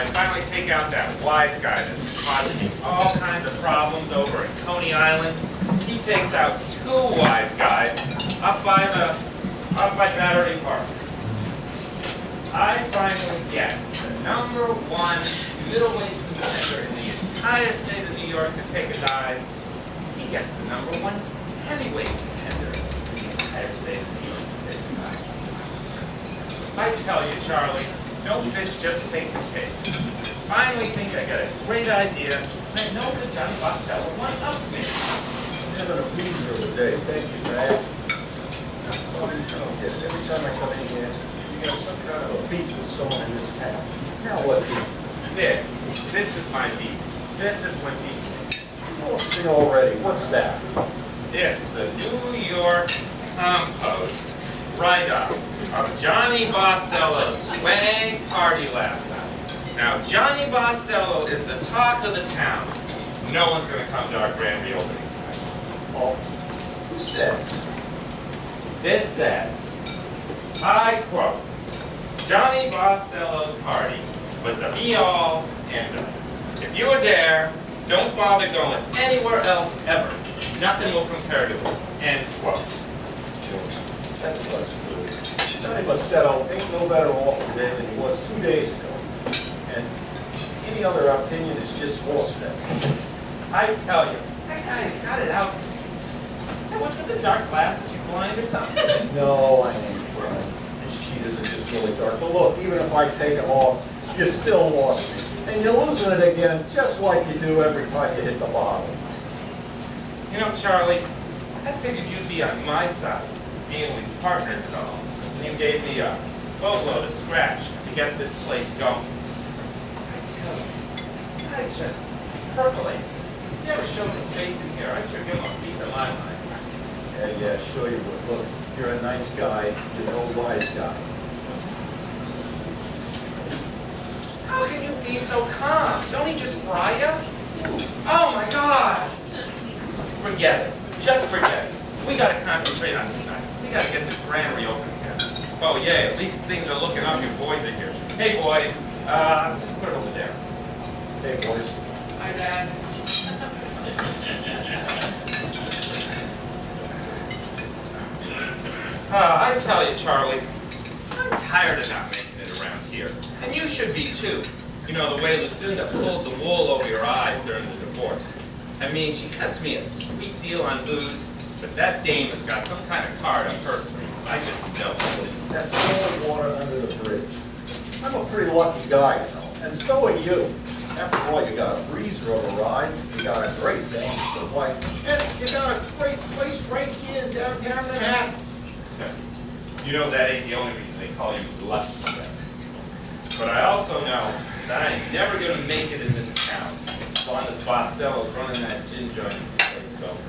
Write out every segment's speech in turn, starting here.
I finally take out that wise guy that's been causing me all kinds of problems over in Coney Island. He takes out two wise guys up by Battery Park. I finally get the #1 middleweight contender in the entire state of New York to take a dive. He gets the #1 heavyweight contender in the entire state of New York to take a dive. I tell you, Charlie, no fish just take the cake. Finally think I got a great idea, and I know that Johnny Bostello one-ups me. I'm having a pleasure of the day. Thank you for asking. Every time I come in here, you got some kind of a beef with someone in this town. Now what's he? This is my beat. This is what's eating. You lost me already. What's that? It's the New York Post write-up of Johnny Bostello's swag party last night. Now, Johnny Bostello is the talk of the town. No one's going to come to our grand reopening tonight. Oh, who says? This says, I quote, Johnny Bostello's party was the be-all, end-all. If you were there, don't bother going anywhere else ever. Nothing will compare to it, end quote. That's much good. Johnny Bostello ain't no better off today than he was 2 days ago. And any other opinion is just horse fence. I tell you, that guy's got it out. Is that what's with the dark glasses? You blind or something? No, I ain't blind. These cheetahs are just really dark. But look, even if I take them off, you still lost me. And you're losing it again, just like you do every time you hit the bottom. You know, Charlie, I figured you'd be on my side, being these partners and all. And you gave me a boatload of scratch to get this place going. I tell you, I just percolates me. If you ever showed his face in here, I'd sure give him a piece of my mind. Yeah, sure you would. Look, you're a nice guy, you're no wise guy. How can you be so calm? Don't he just fry you? Oh my God! Forget it. Just forget it. We gotta concentrate on tonight. We gotta get this grand reopening here. Oh yeah, at least things are looking up. Your boys are here. Hey boys, put it over there. Hey, boys. Hi, Dad. I tell you, Charlie, I'm tired of not making it around here. And you should be too. You know, the way Lucinda pulled the wool over your eyes during the divorce. I mean, she cuts me a sweet deal on booze, but that dame has got some kind of card up her sleeve. I just know. That's all water under the bridge. I'm a pretty lucky guy, you know, and so are you. After all, you got a freezer of a ride, you got a great dame for the wife, and you got a great place right here in downtown Manhattan. You know that ain't the only reason they call you lucky. But I also know that I ain't never gonna make it in this town as long as Bostello's running that gin joint place is over.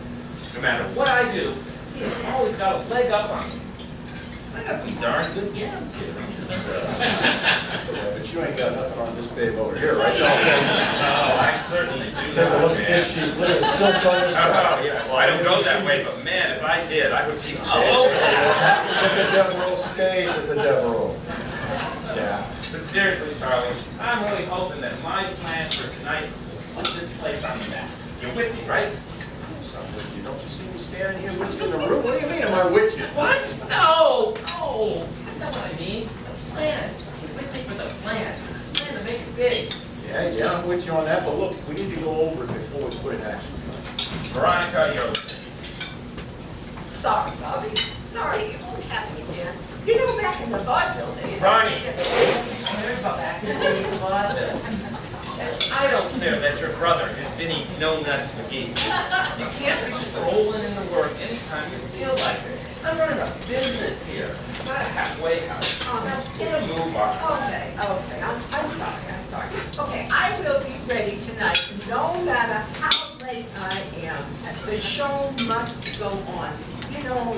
No matter what I do, he's always got a leg up on me. I got some darn good yams here, don't you think so? Yeah, but you ain't got nothing on this babe over here, right? Oh, I certainly do. Take a look at this sheet. Look at the stilts on this guy. Oh, yeah. Well, I don't go that way, but man, if I did, I would be all over What that. happens at the Devereux stays at the Devereux. Yeah. But seriously, Charlie, I'm really hoping that my plan for tonight will put this place on the map. You're with me, right? I'm with you. Don't you see me standing here with you in the room? What do you mean, am I with you? What? No! No! That's not what I mean. The plan. You're with me for the plan. The plan to make it big. Yeah, I'm with you on that, but look, we need to go over it before we put it in action. Veronica, you're Sorry, Bobby. Sorry, it won't happen again. You know, back in the vaudeville days. Barney. There's back in the days of vaudeville. I don't care that your brother is Vinny No Nuts McGee. You can't be strolling into work anytime you feel like it. I'm running a business here, not a halfway house. Oh, that's Get a move on. Okay. I'm sorry. Okay, I will be ready tonight, no matter how late I am. The show must go on. You know,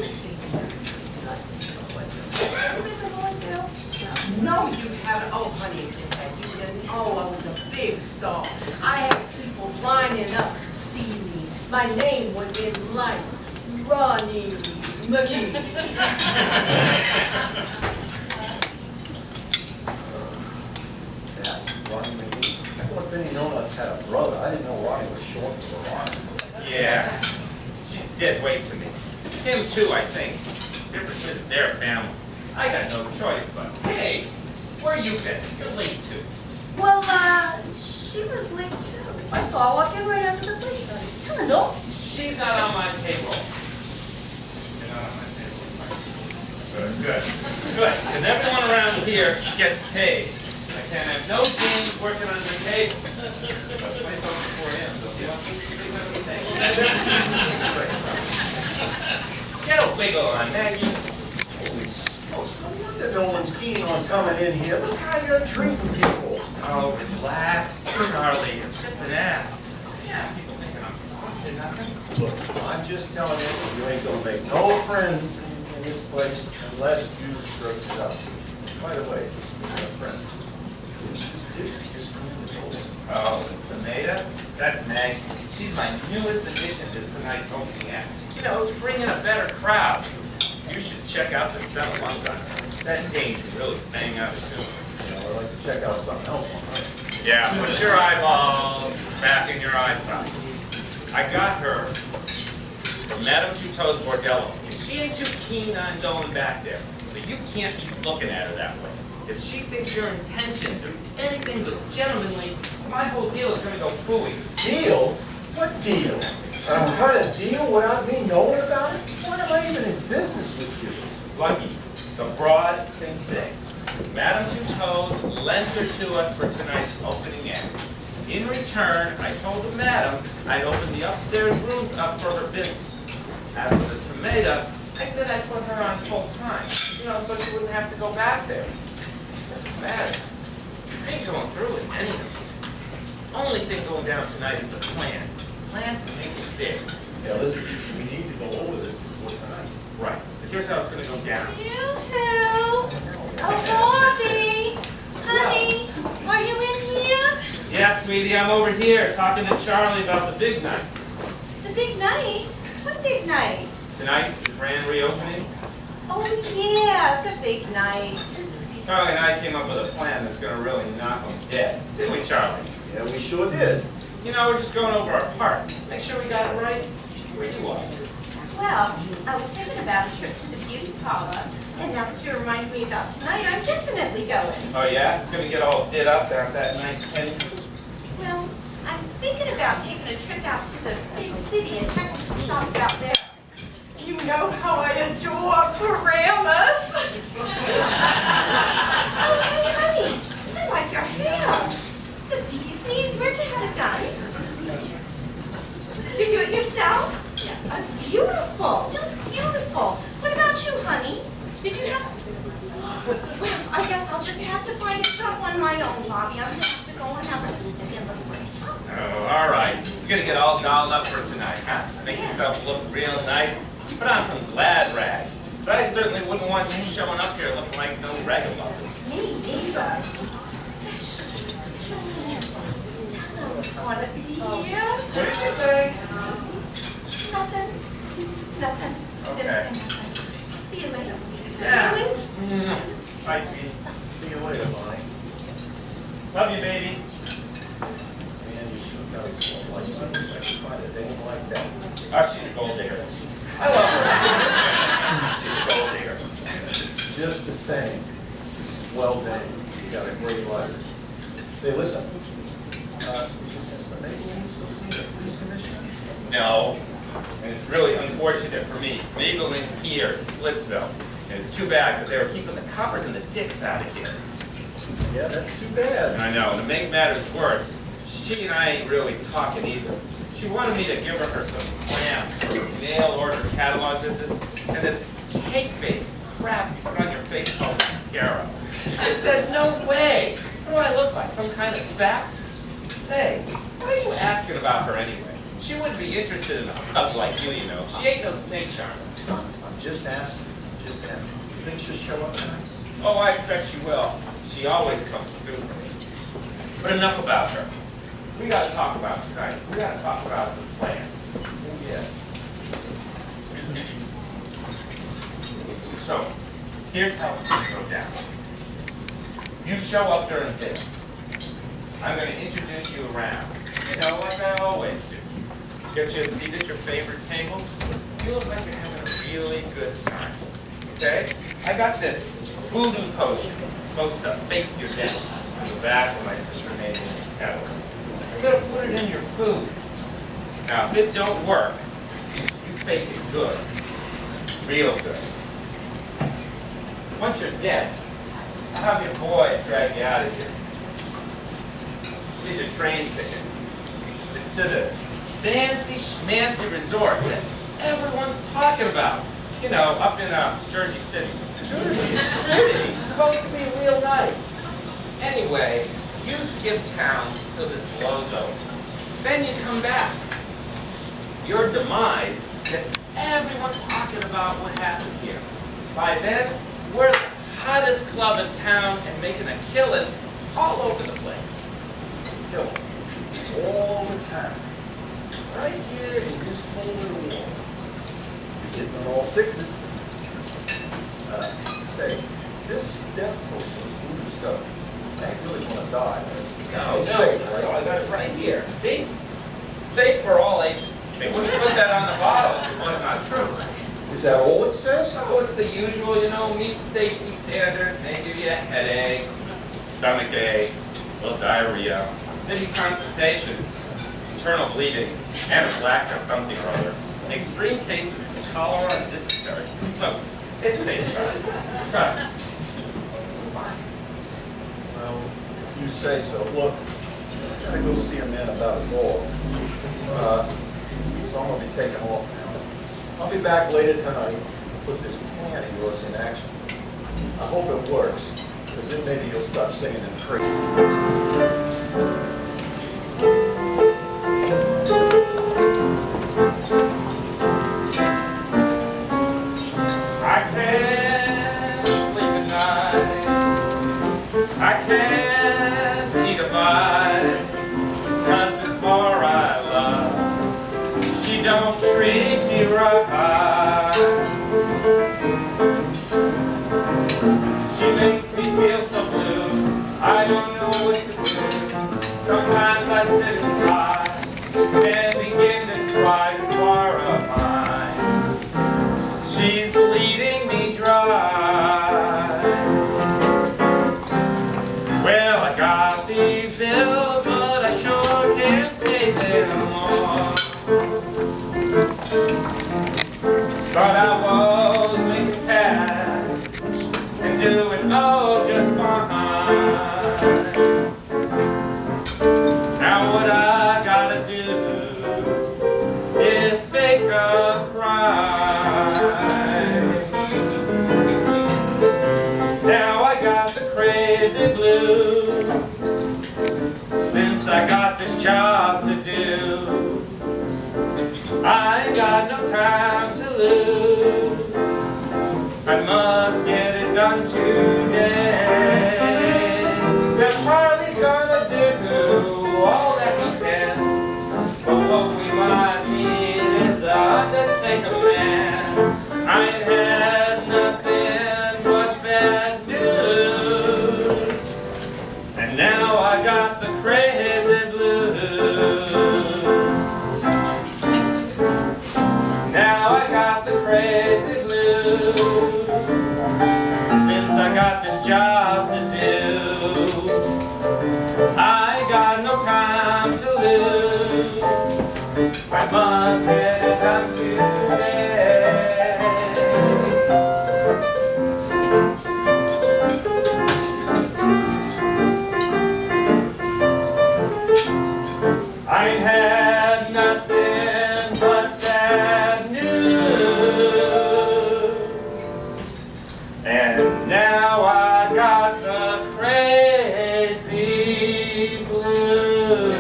no, you haven't. Oh, honey, you didn't. Oh, I was a big star. I had people lining up to see me. My name was in lights. Ronnie McGee. That's Ronnie McGee. I thought Benny Donuts had a brother. I didn't know Ronnie was short for Ronnie. Yeah, she's dead weight to me. Him too, I think. Difference is their family. I got no choice, but hey, where you been? You're late too. Well, she was late too. I saw her walk in right after the police started. Tell her no. She's not on my payroll. You're not on my payroll. Good, good, good. Because everyone around here gets paid. I can't have no teams working on the table. But the place opens 4 a.m. So if you want to sleep on the table. Get a wiggle on, Maggie. Holy smokes, no wonder no one's keen on coming in here. Look how you're treating people. Oh, relax, Charlie. It's just an act. Yeah, people thinking I'm soft or nothing. Look, I'm just telling you, you ain't gonna make no friends in this place unless you straighten it up. By the way, who's your friend? Oh, Tomato? That's Maggie. She's my newest addition to tonight's opening act. You know, it's bringing a better crowd. You should check out the Seven Lungs on her. That dame can really bang out a tune. You know, I'd like to check out something else on her. Yeah, put your eyeballs back in your eye sockets. I got her from Madame Tuteau's bordello. She ain't too keen on going back there, so you can't be looking at her that way. If she thinks your intentions are anything but gentlemanly, my whole deal is gonna go phooey. Deal? What deal? Cut a deal without me knowing about it? Why am I even in business with you? Lucky, the broad can sing. Madame Tuteau's lent her to us for tonight's opening act. In return, I told the madam I'd open the upstairs rooms up for her business. As for the tomato, I said I'd put her on full time, you know, so she wouldn't have to go back there. Doesn't matter. I ain't going through with any of it. Only thing going down tonight is the plan. Plan to make it big. Yeah, listen, we need to go over this before tonight. Right. So here's how it's gonna go down. Yoo-hoo! Oh, Bobby! Honey, are you in here? Yeah, sweetie, I'm over here talking to Charlie about the big night. The big night? What big night? Tonight, the grand reopening. Oh, yeah, the big night. Charlie and I came up with a plan that's gonna really knock them dead. Didn't we, Charlie? Yeah, we sure did. You know, we're just going over our parts. Make sure we got it right. Where you are. Well, I was thinking about a trip to the beauty parlor, and now that you reminded me about tonight, I'm definitely going. Oh yeah? Gonna get all did up down at that nice Penny? Well, I'm thinking about taking a trip out to the big city and checking some shops out there. You know how I adore paramus. Oh, honey, I like your hair. It's the bee's knees. Where'd you have it done? Did you do it yourself? Yeah. That's beautiful, just beautiful. What about you, honey? Did you have... Well, I guess I'll just have to find a shop on my own, Bobby. I'm gonna have to go and have a look at them. Oh, all right. You're gonna get all dolled up for tonight, huh? Make yourself look real nice. Put on some glad rags. So I certainly wouldn't want you showing up here looking like no ragamuffin. Me neither. Want to be here? What did you say? Nothing. Nothing. Okay. See you later. Yeah. Really? Bye, sweetie. See you later, Bonnie. Love you, baby. Man, you sure got a small life. I wish I could find a dame like that. Oh, she's a gold digger. I love her. She's a gold digger. Just the same. Swell dame. You got a great life. Say, listen. Since the Maybelline still see the police commissioner? No. And it's really unfortunate for me. Maybelline here, Splitsville. And it's too bad because they were keeping the coppers and the dicks out of here. Yeah, that's too bad. I know, and to make matters worse, she and I ain't really talking either. She wanted me to give her some clam for her mail order catalog business and this cake-based crap you put on your face called mascara. I said, no way. What do I look like, some kind of sap? Say, what are you asking about her anyway? She wouldn't be interested in a thug like you know. She ain't no snake charmer. I'm just asking. Just asking. You think she'll show up tonight? Oh, I expect she will. She always comes through for me. But enough about her. We gotta talk about tonight. We gotta talk about the plan. Oh, yeah. So, here's how it's gonna go down. You show up during dinner. I'm going to introduce you around. You know, like I always do. Get you a seat at your favorite table. You look like you're having a really good time. Okay? I got this voodoo potion. It's supposed to fake your death. On the back of my sister made me this kettle. I'm going to put it in your food. Now, if it don't work, you fake it good. Real good. Once you're dead, I'll have your boy drag you out of here. Here's your train ticket. It's to this fancy schmancy resort that everyone's talking about. You know, up in Jersey City. Jersey City? It's supposed to be real nice. Anyway, you skip town to the slow zones. Then you come back. Your demise gets everyone talking about what happened here. By then, we're the hottest club in town and making a killing all over the place. Killing. All the time. Right here in this whole little wall. You're getting on all sixes. Say, this death potion is voodoo stuff. I ain't really gonna die. No, It's safe, right? no, I got it right here. See? Safe for all ages. They wouldn't put that on the bottle if it was not true. Is that all it says? So it's the usual, you know, meat safety standard. They give you a headache, stomach ache, a little diarrhea, maybe constipation, internal bleeding, anaphylactic something or other. In extreme cases, it's cholera and dysentery. Look, it's safe. Trust me. Well, if you say so. Look, I gotta go see a man about a dog. So I'm gonna be taking off now. I'll be back later tonight to put this plan of yours in action. I hope it works, because then maybe you'll stop singing in praise. I can't eat a bite, 'cause this bar I love, she don't treat me right. She makes me feel so blue, I don't know what to do. Sometimes I sit inside and begin to cry. This bar of mine, she's bleeding me dry. Well, I got these bills, but I sure can't pay them all. But I was making cash and doing just fine. Now what I gotta do is fake a crime. Now I got the crazy blues since I got this job to do. I ain't got no time to lose. I must get it done today. Now Charlie's gonna do all that he can, but what we might need is the Undertaker man. I ain't had nothing but bad news, and now I got the crazy blues. Now I got the crazy blues, since I got this job to do. I ain't got no time to lose. I must get it done today. I ain't had nothing but bad news, and now I got the crazy blues.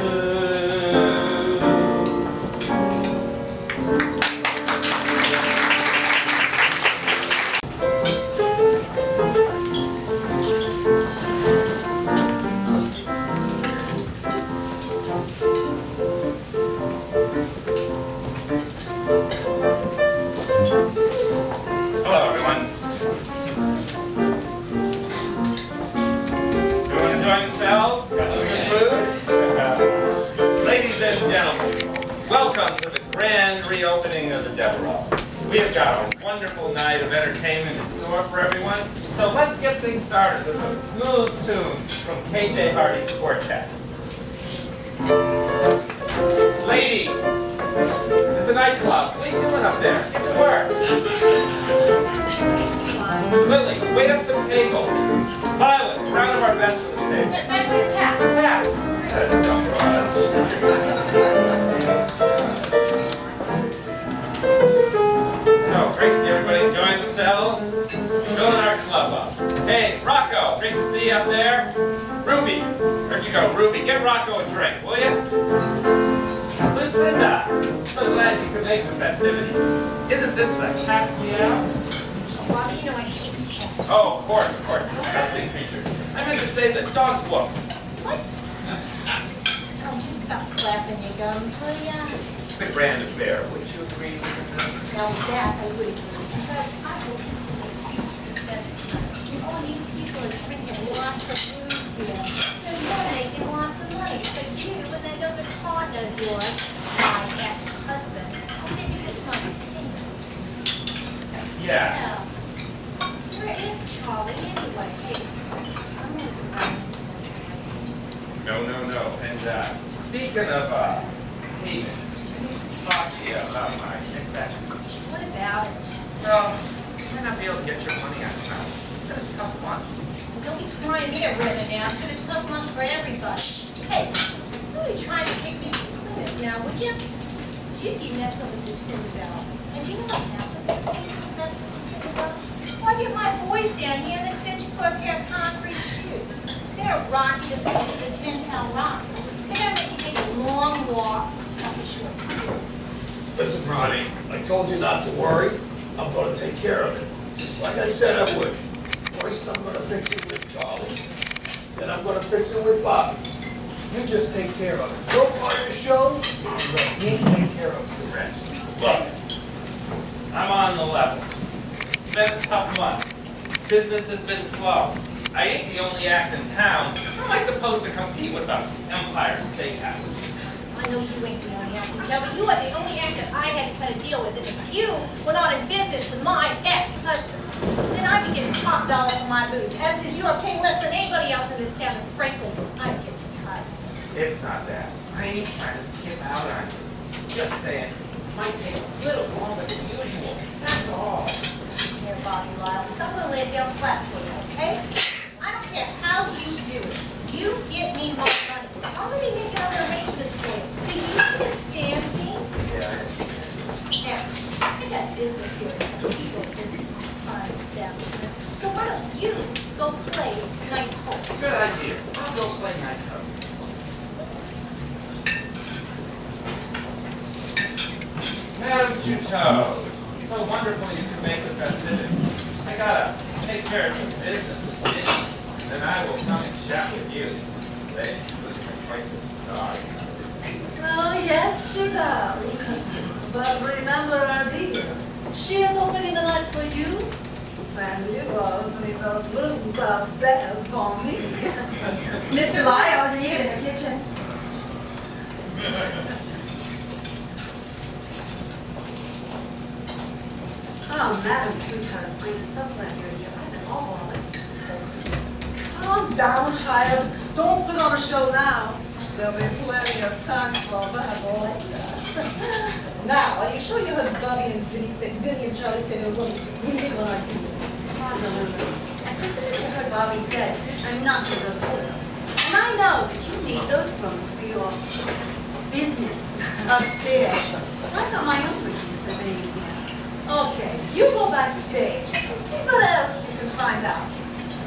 opening of the Devereux. We have got a wonderful night of entertainment in store for everyone, so let's get things started with some smooth tunes from KJ Hardy's quartet. Ladies, it's a nightclub. What are you doing up there? Get to work. Lily, wait up some tables. Violet, round of our best for the stage. Tap. Tap. So, great to see everybody enjoying themselves, filling our club up. Hey, Rocco, great to see you up there. Ruby, where'd you go? Ruby, get Rocco a drink, will you? Lucinda, so glad you could make the festivities. Isn't this the cat's meow? Bobby, you know I hate cats. Oh, of course, disgusting creatures. I meant to say the dog's wolf. What? Oh, just stop flapping your gums, will ya? It's a grand affair. Would you agree, Lucinda? Now with that, I would agree. But I hope this is a huge success. All you people are drinking lots of booze here. So you're making lots of money. But you and that other partner of yours, my ex-husband, will give you this much payment. Yeah. Now, where is Charlie anyway? Hey, I'm going to run into No. And speaking of payment, talk to you about my ex-fashion. What about it? Well, you might not be able to get your money on time. It's been a tough one. Don't be trying me to run it now. It's been a tough month for everybody. Hey, don't be trying to take me to this now, would you? You'd be messing with this Cinderella. And do you know what happens when you mess with this Cinderella? Well, I get my boys down here and they fit you for a pair of concrete shoes. They're rocky to sleep with a 10-pound rock. They're going to make you take a long walk up a short hill. Listen, Ronnie, I told you not to worry. I'm going to take care of it. Just like I said I would. First, I'm going to fix it with Charlie. Then I'm going to fix it with Bobby. You just take care of it. Your part of the show, and let me take care of the rest. Look, I'm on the level. It's been a tough month. Business has been slow. I ain't the only act in town. How am I supposed to compete with the Empire Steakhouse? I know you ain't the only actor, Joe, but you are the only actor I had to kind of deal with. And if you were not in business with my ex-husband, then I'd be getting top dollar for my booze. As is, you are paying less than anybody else in this town, and frankly, I'm getting tired. It's not that. I ain't trying to skip out on you. Just saying, it might take a little longer than usual. That's all. Here, Bobby Lyle, I'm going to lay it down flat for you, okay? I don't care how you do it. You get me my money. I'm going to be making other arrangements for you. Do you understand me? Yeah. Now, I got business here. People visit my establishment. So why don't you go play nice host? Good idea. I'll go play nice house. Madam Two-Toes, so wonderful you can make the festivity. I gotta take care of some business with you, then I will come and chat with you. Say, quite the star. Oh, yes, she does. But remember our dear. She is opening the night for you, and you are opening those rooms upstairs for me. Mr. Lyle, are you in the kitchen? Oh, Madam Two-Toes, I'm so glad you're here. I've been all calm down, child. Don't put on a show now. There'll be plenty of time for that later. Now, are you sure you heard Bobby and Vinny and Charlie say they were going to go like this? Absolutely. I specifically heard Bobby say, I'm not going to go to school. And I know that you need those rooms for your business upstairs. So I got my own reasons for being here. Okay, you go backstage. See what else you can find out.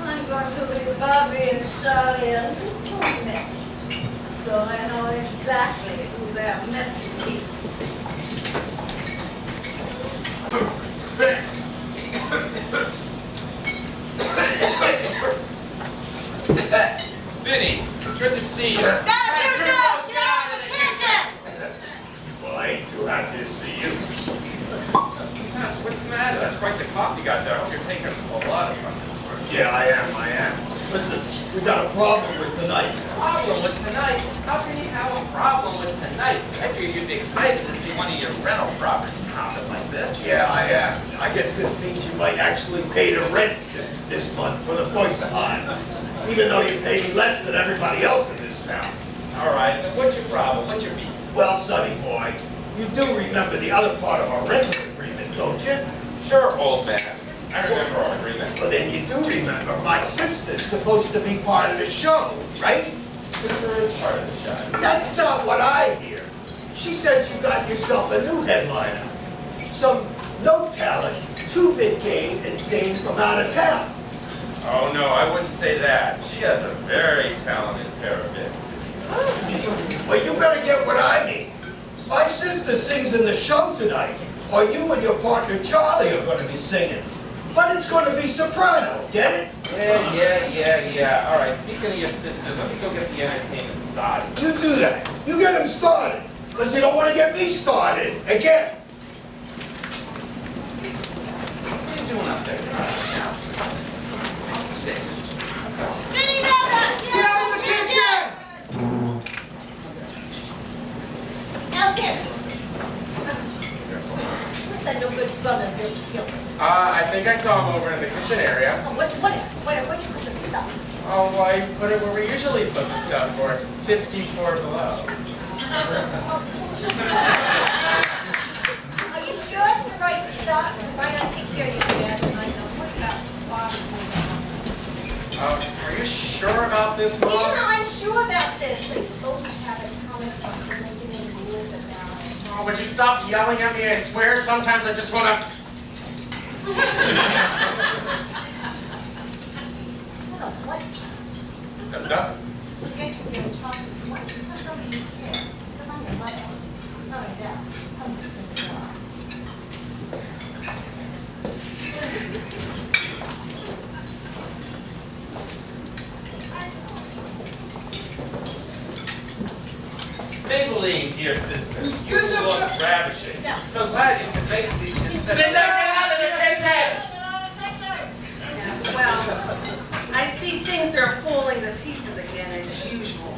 I'm going to leave Bobby and Charlie a little message, so I know exactly who their message is. Vinny, good to see you. Madam Two-Toes, get out of the kitchen! Well, I ain't too happy to see you. What's the matter? That's quite the cough you got there. You're taking a lot of something. Yeah, I am. Listen, we got a problem with tonight. Problem with tonight? How can you have a problem with tonight? I figured you'd be excited to see one of your rental properties hopping like this. Yeah, I am. I guess this means you might actually pay the rent this month for the first time, even though you pay me less than everybody else in this town. All right, what's your problem? What's your beef? Well, sonny boy, you do remember the other part of our rental agreement, don't you? Sure, old man. I remember our agreement. Well, then you do remember my sister's supposed to be part of the show, right? Sister is part of the show. That's not what I hear. She said you got yourself a new headliner. Some no talent, two-bit game and dame from out of town. Oh, no, I wouldn't say that. She has a very talented pair of bits. Well, you better get what I mean. My sister sings in the show tonight, or you and your partner Charlie are going to be singing. But it's going to be soprano, get it? Yeah. All right, speaking of your sister, let me go get the entertainment started. You do that. You get him started, because you don't want to get me started again. What are you doing up there? Off the stage. Let's go. Get out of the kitchen! Alexander. What's that no good brother doing? I think I saw him over in the kitchen area. Oh, where'd you put the stuff? Oh, well, I put it where we usually put the stuff for 54 below. Are you sure it's the right stuff? Because I gotta take care of you, Dad, and I know what about spot. Are you sure about this, Mom? Yeah, I'm sure about this. They both have it coming up and making it live about it. Oh, would you stop yelling at me? I swear, sometimes I just want to... What? Nothing. Forget you guys talking too much. Just tell me you care. Because I'm your mother. Not like that. I'm just gonna go. Maybelline, dear sister, you look ravishing. No. So glad you could make these. Sit down, get out of the kitchen! Well, I see things are falling to pieces again as usual.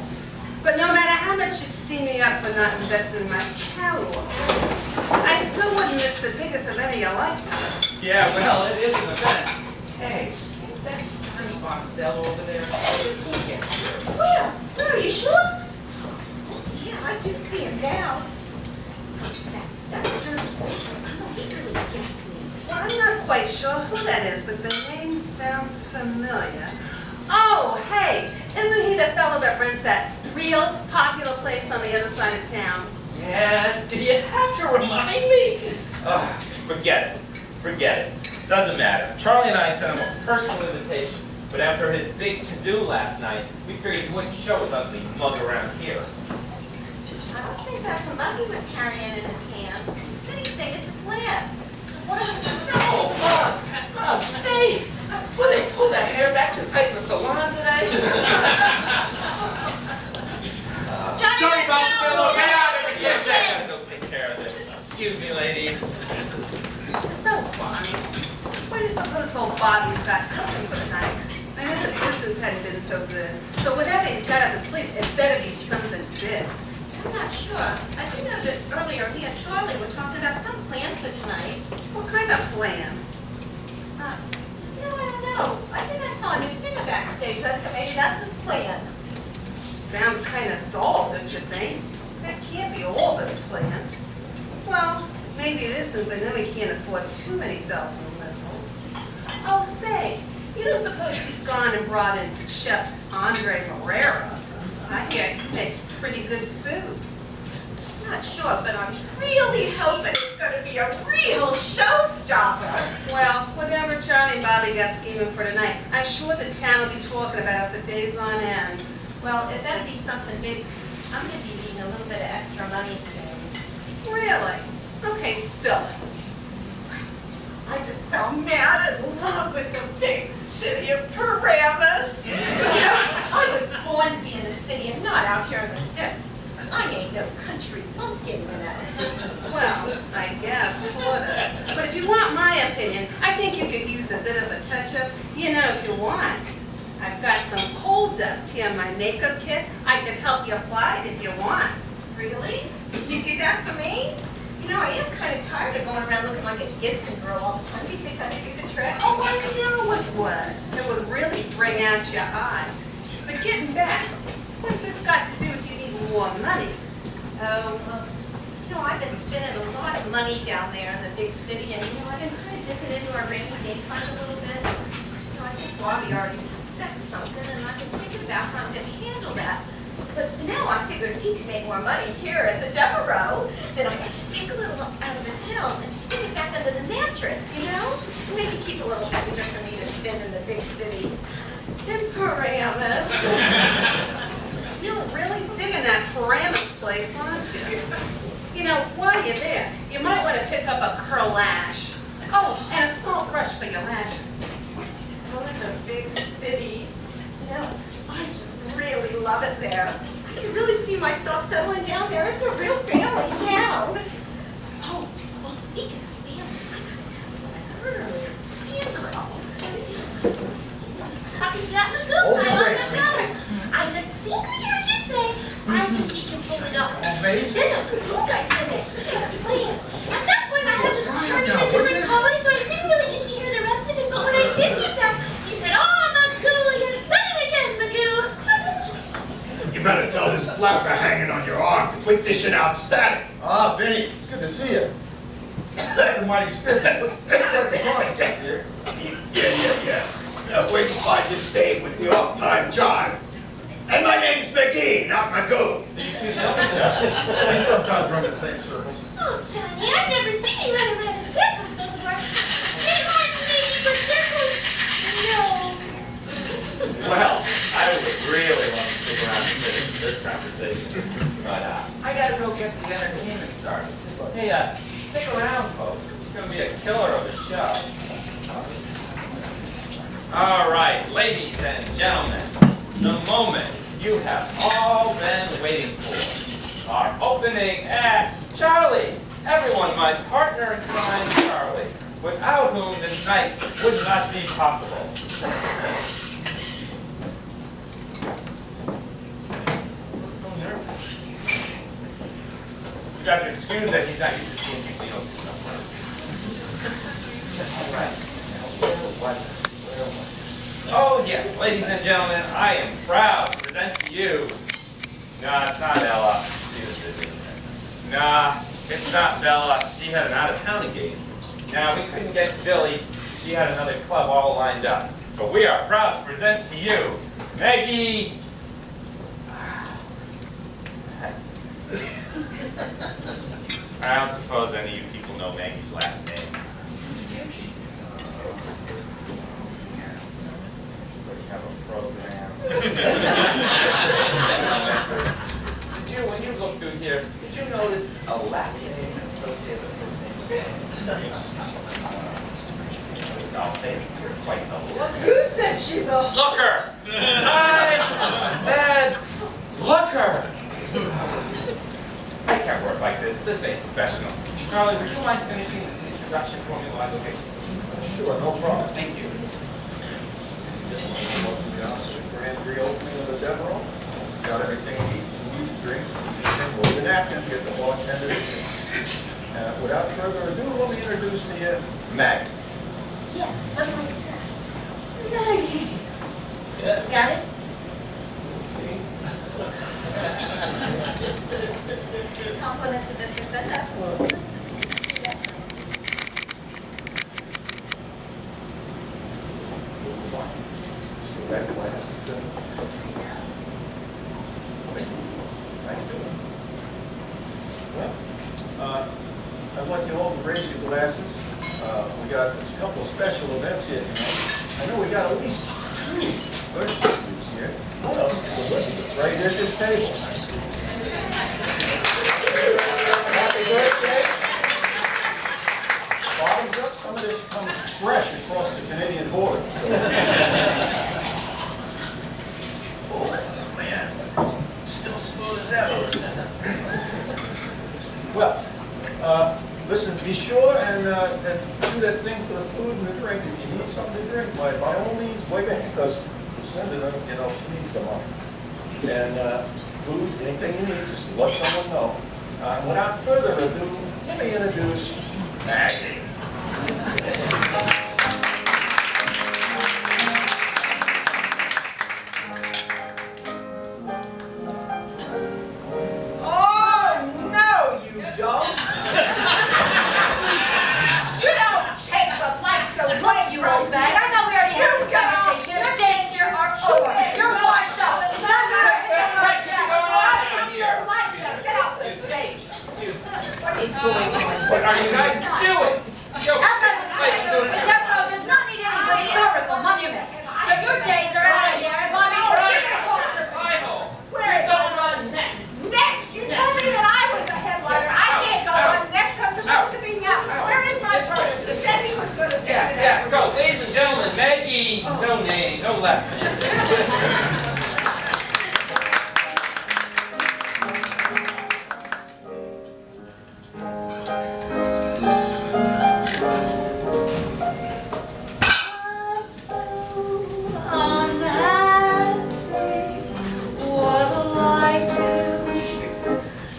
But no matter how much you steam me up for not investing in my catalog, I still wouldn't miss the biggest event of your lifetime. Yeah, well, it is an event. Hey, Is that Honey Bostel over there? Where? Are you sure? Yeah, I do see him now. That dirty waiter, he really gets me. well, I'm not quite sure who that is, but the name sounds familiar. Oh, hey, isn't he the fellow that rents that real popular place on the other side of town? Yes, did you have to remind me? Forget it. Doesn't matter. Charlie and I sent him a personal invitation, but after his big to-do last night, we figured he wouldn't show his ugly mug around here. I don't think that's a mug he was carrying in his hand. Did he think it's glass? What is it? No, mug, face. Will they pull that hair back too tight in the salon today? Johnny Boswell, get out of the kitchen! I gotta go take care of this. Excuse me, ladies. So, Bonnie, what do you suppose old Bobby's got cooking for the night? I know the business hadn't been so good. So whatever he's got up his sleeve, it better be something big. I'm not sure. I do know that earlier he and Charlie were talking about some plan for tonight. What kind of plan? I don't know. I think I saw a new singer backstage, so maybe that's his plan. Sounds kind of dull, don't you think? That can't be all this plan. Well, maybe it is, since I know he can't afford too many bells and whistles. Oh, say, you don't suppose he's gone and brought in Chef Andre Herrera? I hear he makes pretty good food. Not sure, but I'm really hoping it's going to be a real showstopper. Well, whatever Charlie and Bobby got scheming for tonight, I'm sure the town will be talking about it for days on end. Well, it better be something big. I'm going to be needing a little bit of extra money soon. Really? Okay, spill it. I just fell mad in love with the big city of Paramus. I was born to be in the city and not out here in the sticks. I ain't no country bumpkin, you know. Well, I guess, sorta. But if you want my opinion, I think you could use a bit of a touch-up, if you want. I've got some coal dust here in my makeup kit. I can help you apply it if you want. Really? You do that for me? You know, I am kind of tired of going around looking like a Gibson girl all the time. Do you think I could do the trick? Oh, I know it would. It would really bring out your eyes. But getting back, what's this got to do with you needing more money? Oh, well, you know, I've been spending a lot of money down there in the big city, and, you know, I've been kind of dipping into our rainy day fund a little bit. You know, I think Bobby already suspects something, and I've been thinking about how I'm going to handle that. But for now, I figured if he could make more money here at the Devereux, then I could just take a little out of the town and stick it back under the mattress, you know? Maybe keep a little extra for me to spend in the big city. In Paramus. You're really digging that Paramus place, aren't you? You know, while you're there, you might want to pick up a curl lash. Oh, and a small brush for your lashes. Going to the big city. You know, I just really love it there. I can really see myself settling down there. It's a real family town. Oh, well, speaking of family, I gotta tell you what I heard earlier. Scandal. Talking to that lagoon. Hold your I brakes, don't know. please. I distinctly heard you say, I think he can pull it off. All face? There's some school guys in there. He's playing. At that point, I had to turn him down, into would the you? collar, so I didn't really get to hear the rest of it. But when I did get back, he said, oh, Magoo, you've done it again, Magoo. You better tell this flapper hanging on your arm to quit dishing out static. Ah, Vinny, it's good to see you. The mighty spirit. Looks like a drawing back here. Yeah. Wait till I just stay with the off-time jive. And my name's McGee, not Magoo. So you two know each other. We sometimes run the same circles. Oh, Johnny, I've never seen you run around in circles before. They want maybe for circles. No. Well, I would really want to stick around and finish this conversation. But I gotta go get the entertainment started. Hey, stick around, folks. It's gonna be a killer of a show. All right, ladies and gentlemen, the moment you have all been waiting for. Our opening act, Charlie. Everyone, my partner in crime, Charlie, without whom this night would not be possible. Looks so nervous. You got to excuse that he's not used to seeing people you don't see no more. All right. Now, where was it? Oh, yes, ladies and gentlemen, I am proud to present to you. Nah, it's not Ella. She was busy. Nah, it's not Bella. She had an out-of-town engagement. Nah, we couldn't get Billy. She had another club all lined up. But we are proud to present to you Maggie. I don't suppose any of you people know Maggie's last name. Have a program. When you look through here, did you notice a last name associated with first name? Dollface, you're quite the looker. Who said she's a Looker! I said looker! I can't work like this. This ain't professional. Charlie, would you mind finishing this introduction for me while I go get you? Sure, no problem. Thank you. Grand reopening of the Devereux. Got everything to eat, food, drink, and move the napkin, get the bartender. Without further ado, let me introduce to you Maggie. Yeah, something like that. Maggie. Got it? Compliments of Mr. Sender. That class is how you doing? Well, I'd like you all to raise your glasses. We got a couple of special events here tonight. I know we got at least 2 birthday groups here. One of them is Elizabeth, right here at this table. Happy birthday. Bottoms up, some of this comes fresh across the Canadian border. So. Oh, man. Still smooth as ever. Well, listen, be sure and do that thing for the food and the drink. If you need something to drink, by all means, wave ahead, because Lucinda, you know, she needs some money. And food, anything you need, just let someone know. Without further ado, let me introduce Maggie. Oh, no, you don't. You don't take the lights away. Look, you old bag, I thought we already had this You got conversation. Your days here are over. You're washed up. It's not gonna What is going on in here? Get off the stage. What is going on? What are you guys doing? Yo, As I was saying, the Devereux does not need any historical monuments. So your days are out of here, and Bobby, we're gonna talk to Bible. Where What's going on next? Next, you told me that I was the headliner. I can't go on next. I'm supposed to be now. Where is my brother? He said he was gonna fix it. Yeah, go. Ladies and gentlemen, Maggie, no name, no less. I'm so unhappy. What'll I do?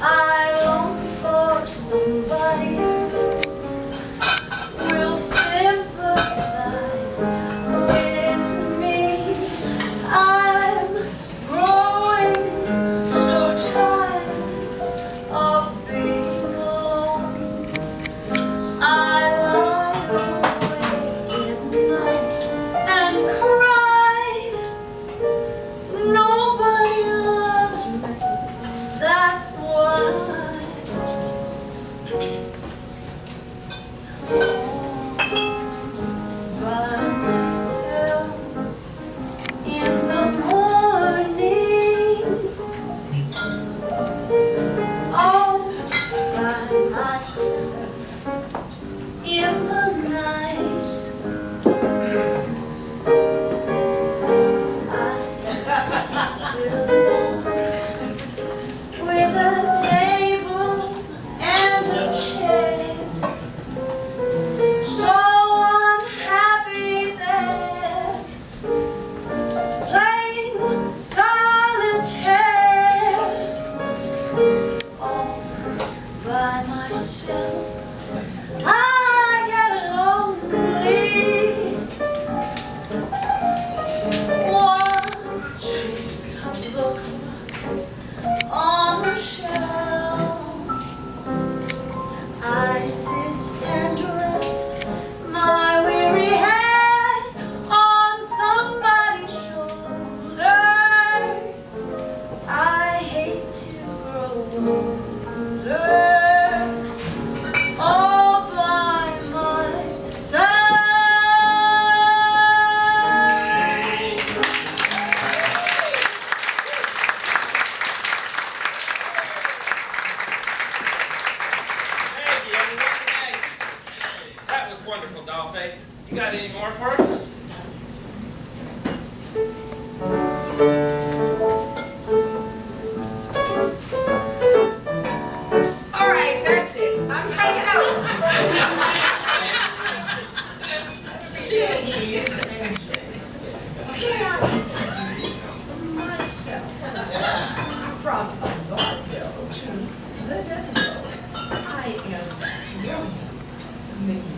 I long for somebody who will sympathize with me. I'm growing so tired of being alone. I lie awake at night and cry. Nobody loves me, that's why. By myself in the mornings. Oh, by myself in the night. I sit alone with a table and a chair, so unhappy there, playing solitaire, all by myself. I get lonely, watching the clock on the shelf. I sit and rest my weary head on somebody's shoulder. I hate to grow older. All by myself. Maggie, everyone, Maggie. That was wonderful, Dollface. You got any more for us? All right, that's it. I'm taking over. Ladies and gents, can I myself from Vaudeville to the Devereux? I am William Mickey.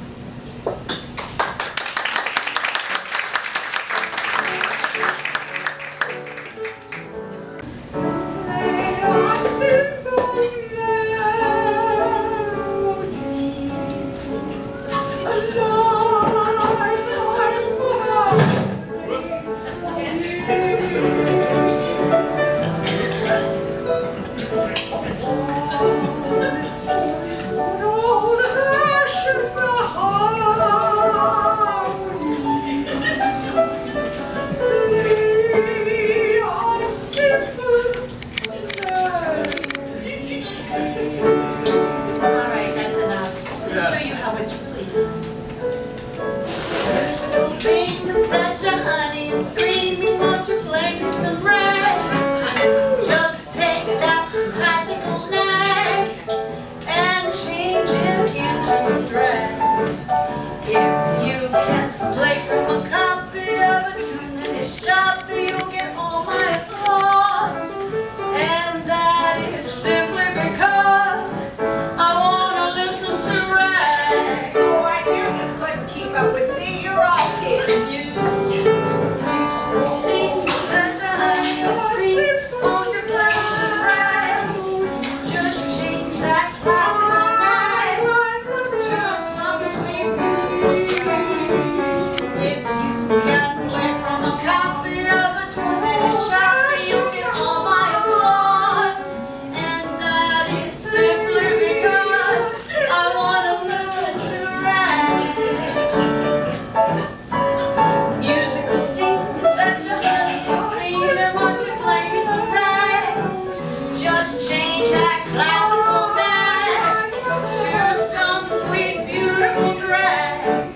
change that classical bag to some sweet, beautiful drag.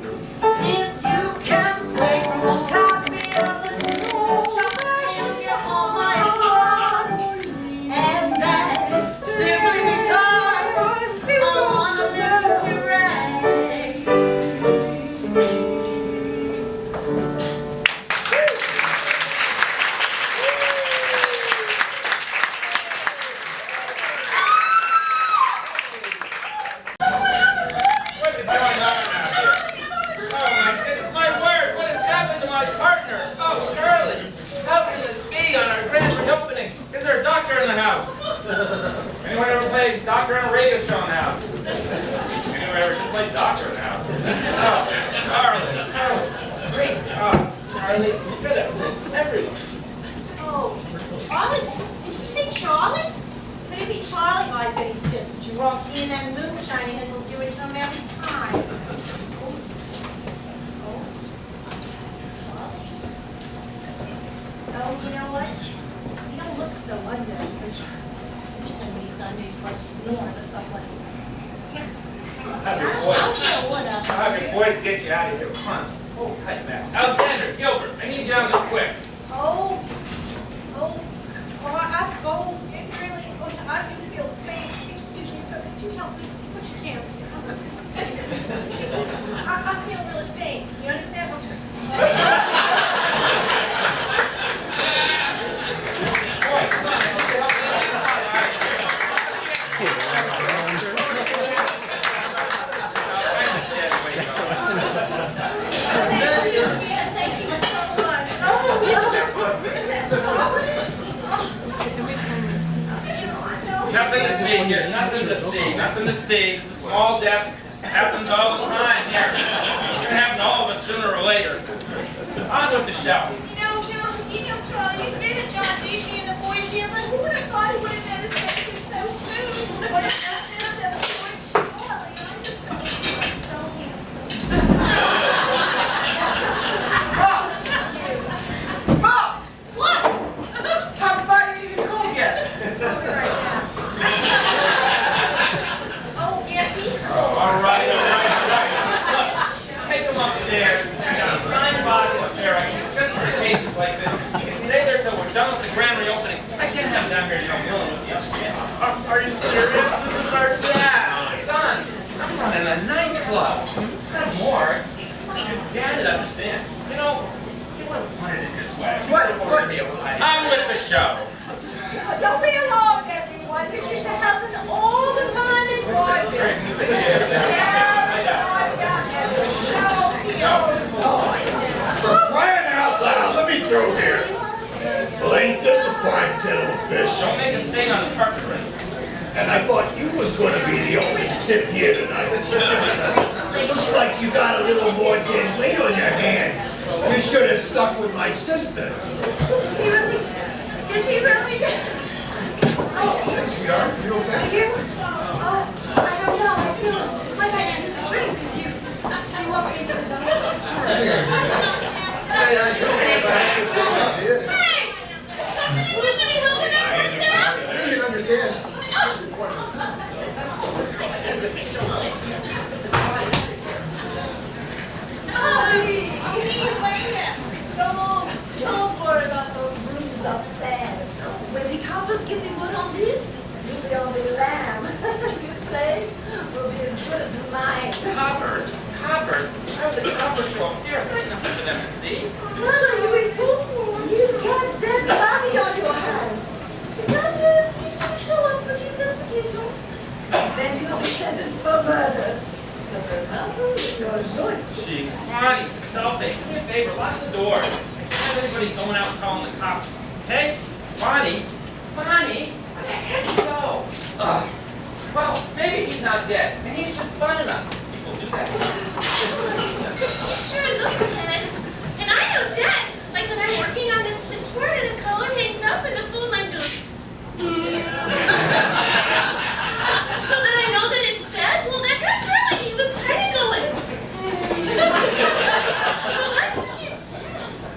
If you can play from a copy of a tune, you'll get all my applause. And that's simply because I wanna listen to reggae. What is going on out here? Oh my goodness, my word, what has happened to my partner? Oh, Shirley, how can this be on our grand reopening? Is there a doctor in the house? Anyone ever played doctor on a radio show in the house? Anyone ever just played doctor in the house? Oh, Charlie, oh, great. Oh, Charlie, you could have this everyone. Oh, Charlie? Did you say Charlie? Could it be Charlie? I bet he's just drunk in and moonshining and we'll do it to him every time. Oh, you know what? You don't look so under because usually when he's under, he's like snoring or something. Have your I'll boys. show what up. Have your boys get you out of here. Come on, hold tight, man. Alexander, Gilbert, I need you on this quick. Oh, it really, I can feel faint. Excuse me, sir, could you help me? Put your hand. I feel really faint. You understand? Boys, come on, help me. Thank you so much. Nothing to see here, nothing to see, nothing to see. Just a small death. Happens all the time here. It's gonna happen to all of us sooner or later. On with the show. You know, Charlie, it's been a John Deacey and the boys here, but who would have thought he would have done it so soon? What if that's just a boy, Charlie? I'm just so handsome. Bob! What? How about you even cool yet? Oh, yeah, he's Oh, all right. Look, take them upstairs. I got a fine box upstairs. Just for cases like this. You can stay there till we're done with the grand reopening. I can't have down here, milling with you. Are you serious? This is our dad! Son, I'm running a nightclub. Not more. Your dad would understand. You know, you would have wanted it this way. I'm with the show. Don't be alarmed, everyone. This used to happen all the time in Broadway. For crying out loud, let me through here. Well, ain't this a fine kettle of fish? Don't make a stain on the carpet, Ray. And I thought you was going to be the only stiff here tonight. Looks like you got a little more than weight on your hands. You should have stuck with my sister. Is he really? Hey, sweetheart, you okay? Oh, I don't know. I feel it's like I used to drink. Could you walk me into the bathroom? Hey, I told you about it. Hey! Wish any help with that stuff? You didn't understand. I'll see you later. Don't worry about those rooms upstairs. When the coppers get the wood on this, you'll be on the lamb. This place will be as good as mine. Coppers? Coppers? How would the coppers show up here? There's nothing for them to see. Brother, you a fool. You've got dead body on your hands. The fact is, you should show up for the investigation. Then you'll be sentenced for murder. Because there's nothing with your joint. Jeez, Bonnie, stop it. Do me a favor, lock the doors. Don't have anybody going out calling the cops, okay? Bonnie? Bonnie? Where the heck did he go? Well, maybe he's not dead, and he's just funning us. People do that. Sure looks dead. And I know dead. Like when I'm working on this switchboard and the color hangs up and the phone line goes. So that I know that it's dead? Well, that guy Charlie, he was kind of going. Well, that means he's dead.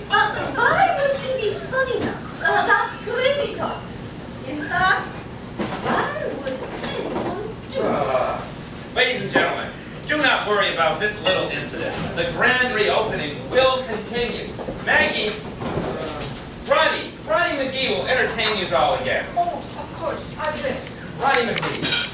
Why would he be funny now? That's crazy talk. In fact, why Ladies and gentlemen, do not worry about this little incident. The grand reopening will continue. Maggie, Ronnie McGee will entertain you all again. Oh, of course, I will. Ronnie McGee.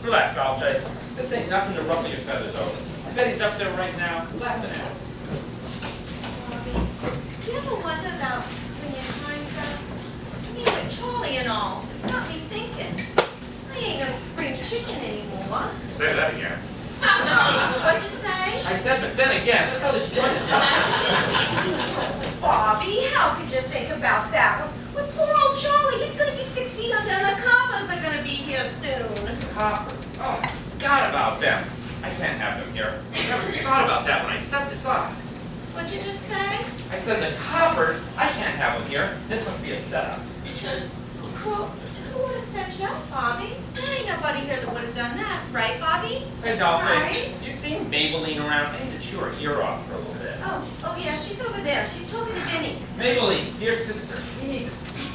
Relax, dollface. This ain't nothing to ruffle your feathers over. I bet he's up there right now, laughing at us. Do you ever wonder about when your time's up? I mean, with Charlie and all, it's got me thinking. I ain't no spring chicken anymore. Say that again. What'd you say? I said, but then again, look how this joint is up. Bobby, how could you think about that? With poor old Charlie, he's gonna be 6 feet under, and the coppers are gonna be here soon. Coppers. Oh, I forgot about them. I can't have them here. I never thought about that when I set this up. What'd you just say? I said the coppers, I can't have them here. This must be a setup. Well, who would have set you up, Bobby? There ain't nobody here that would have done that, right, Bobby? Say, dollface, you seen Maybelline around? I need to chew her ear off for a little bit. Oh yeah, she's over there. She's talking to Vinny. Maybelline, dear sister, you need to speak.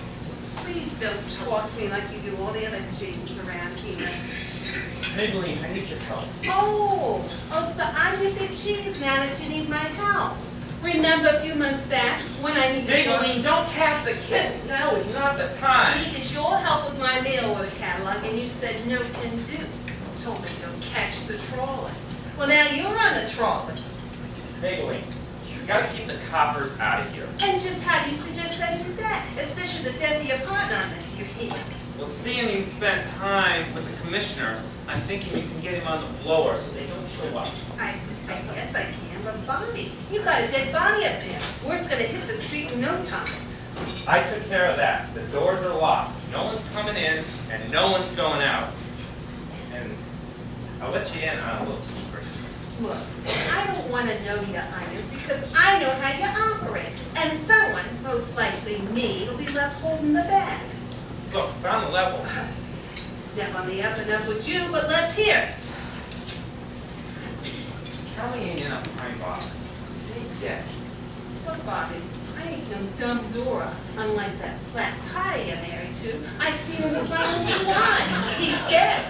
Please don't talk to me like you do all the other Janes around here. Maybelline, I need your help. Oh, so I'm with the cheese now that you need my help. Remember a few months back when I needed Maybelline, don't cast the kids. Now is not the time. needed your help with my mail order catalog and you said no can do. Told me to catch the trawler. Well, now you're on the trawler. Maybelline, you gotta keep the coppers out of here. And just how do you suggest I do that? Especially the death of your partner on your hands. Well, seeing you spent time with the commissioner, I'm thinking you can get him on the blower so they don't show up. I guess I can, but Bobby, you got a dead body up there. Word's gonna hit the street in no time. I took care of that. The doors are locked. No one's coming in and no one's going out. And I'll let you in on a little secret. Look, I don't want to know your onions because I know how you operate. And someone, most likely me, will be left holding the bag. Look, it's on the level. It's never on the up and up with you, but let's hear. Charlie ain't in a pine box. He ain't dead. Look, Bobby, I ain't no dumb Dora. Unlike that flat tire you're married to, I see him with my own two eyes. He's dead.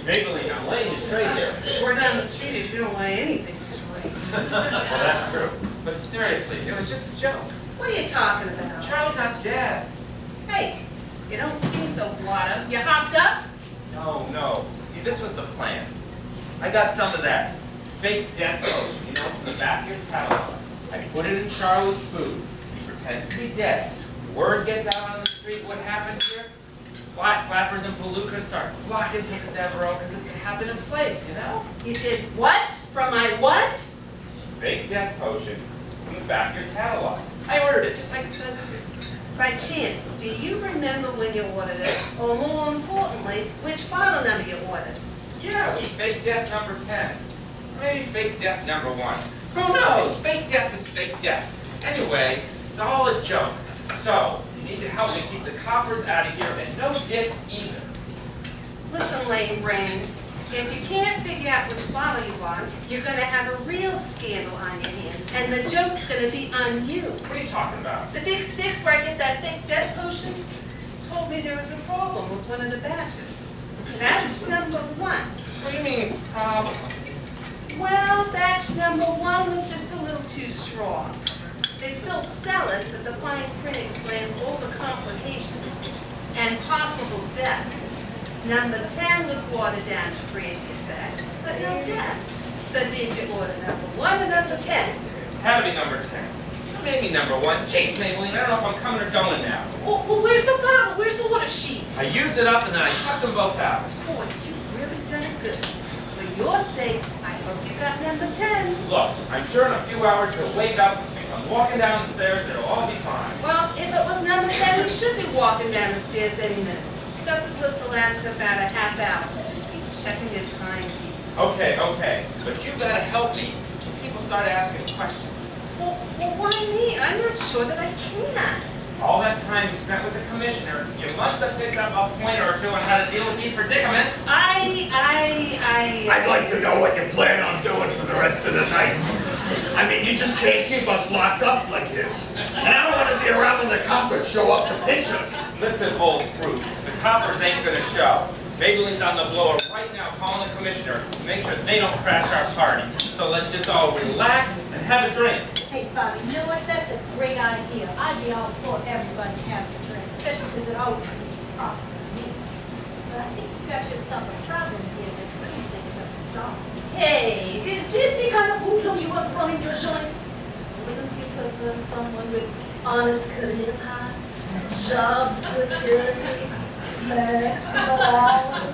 Maybelline, I'm laying you straight here. We're down the street if you don't lay anything straight. Well, that's true. But seriously, it was just a joke. What are you talking about? Charlie's not dead. Hey, you don't seem so blotto. You hopped up? No. See, this was the plan. I got some of that fake death potion, you know, from the back of your catalog. I put it in Charlie's food. He pretends to be dead. Word gets out on the street what happened here. Flappers and palookas start flocking to the Devereux because it's a happening place, you know? You did what? From my what? Fake death potion from the back of your catalog. I ordered it just like it says to. By chance, do you remember when you ordered it? Or more importantly, which bottle number you ordered? Yeah, it was fake death number 10. Maybe fake death number 1. Who knows? Fake death is fake death. Anyway, it's all a joke. So, you need to help me keep the coppers out of here and no dicks either. Listen, lame brain, if you can't figure out which bottle you want, you're gonna have a real scandal on your hands, and the joke's gonna be on you. What are you talking about? The big six where I get that fake death potion told me there was a problem with one of the batches. Batch number 1. What do you mean, problem? Well, batch number 1 was just a little too strong. They still sell it, but the fine print explains all the complications and possible death. Number 10 was watered down to create the effects, but no death. So did you order number 1 or number 10? Had to be number 10. Maybe number 1. Jeez, Maybelline, I don't know if I'm coming or going now. Well, where's the bottle? Where's the water sheet? I used it up and then I chucked them both out. Boy, you've really done it good. For your sake, I hope you got number 10. Look, I'm sure in a few hours he'll wake up and come walking down the stairs. It'll all be fine. Well, if it was number 10, we should be walking down the stairs any minute. Stuff's supposed to last about a half hour, so just keep checking your timepiece. Okay. But you gotta help me. People start asking questions. Well, why me? I'm not sure that I can. All that time you spent with the commissioner, you must have picked up a pointer or two on how to deal with these predicaments. I'd like to know what you plan on doing for the rest of the night. I mean, you just can't keep us locked up like this. And I don't want to be around when the coppers show up to pinch us. Listen, old fruit, the coppers ain't gonna show. Maybelline's on the blower right now calling the commissioner to make sure they don't crash our party. So let's just all relax and have a drink. Hey, Bobby, you know what? That's a great idea. I'd be all for everybody having a drink, especially because it always profits me. But I think you got yourself a problem here that you think you have solved. Hey, is this the kind of hoodlum you want running your joint? Wouldn't you prefer someone with honest career path, job security, flexible hours,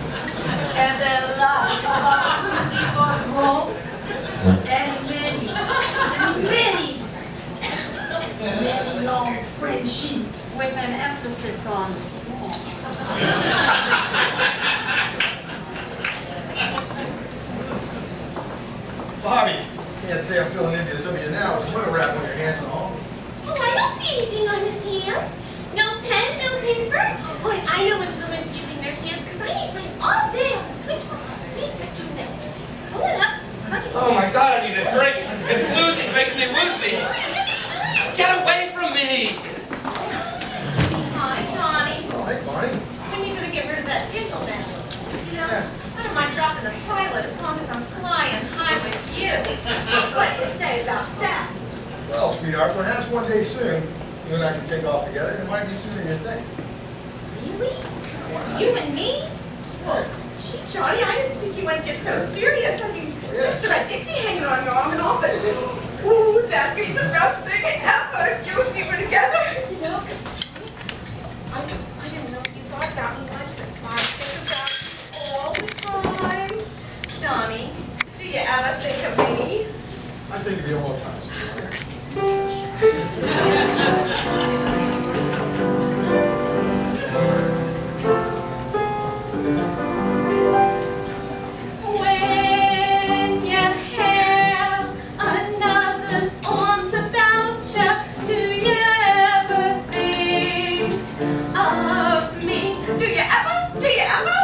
and a lot of opportunity for growth, and many long friendships With an emphasis on Bobby, can't say I'm feeling envious of you now. Put a wrap on your hands and all. Oh, I don't see anything on his hands. No pen, no paper. Oh, and I know when someone's using their hands because I use mine all day on the switchboard. See, they're doing that. Pull it up. Oh my God, I need a drink. This bluesy's making me woozy. Get away from me! Hi, Johnny. Oh, hey, Barney. When are you going to get rid of that tinkle then? You know, I don't mind dropping the pilot as long as I'm flying high with you. What do you say about that? Well, sweetheart, perhaps one day soon, you and I can take off together. It might be sooner than you think. Really? You and me? Well, gee, Johnny, I didn't think you would get so serious. I mean, there's that Dixie hanging on your arm and all, but ooh, that'd be the best thing ever if you and me were together. You know, 'cause I didn't know you thought about me much, but I think about you all the time. Johnny, do you ever think of me? I think of you all the time, sweetheart. When you have another's arms about you, do you ever think of me? Do you ever? Do you ever?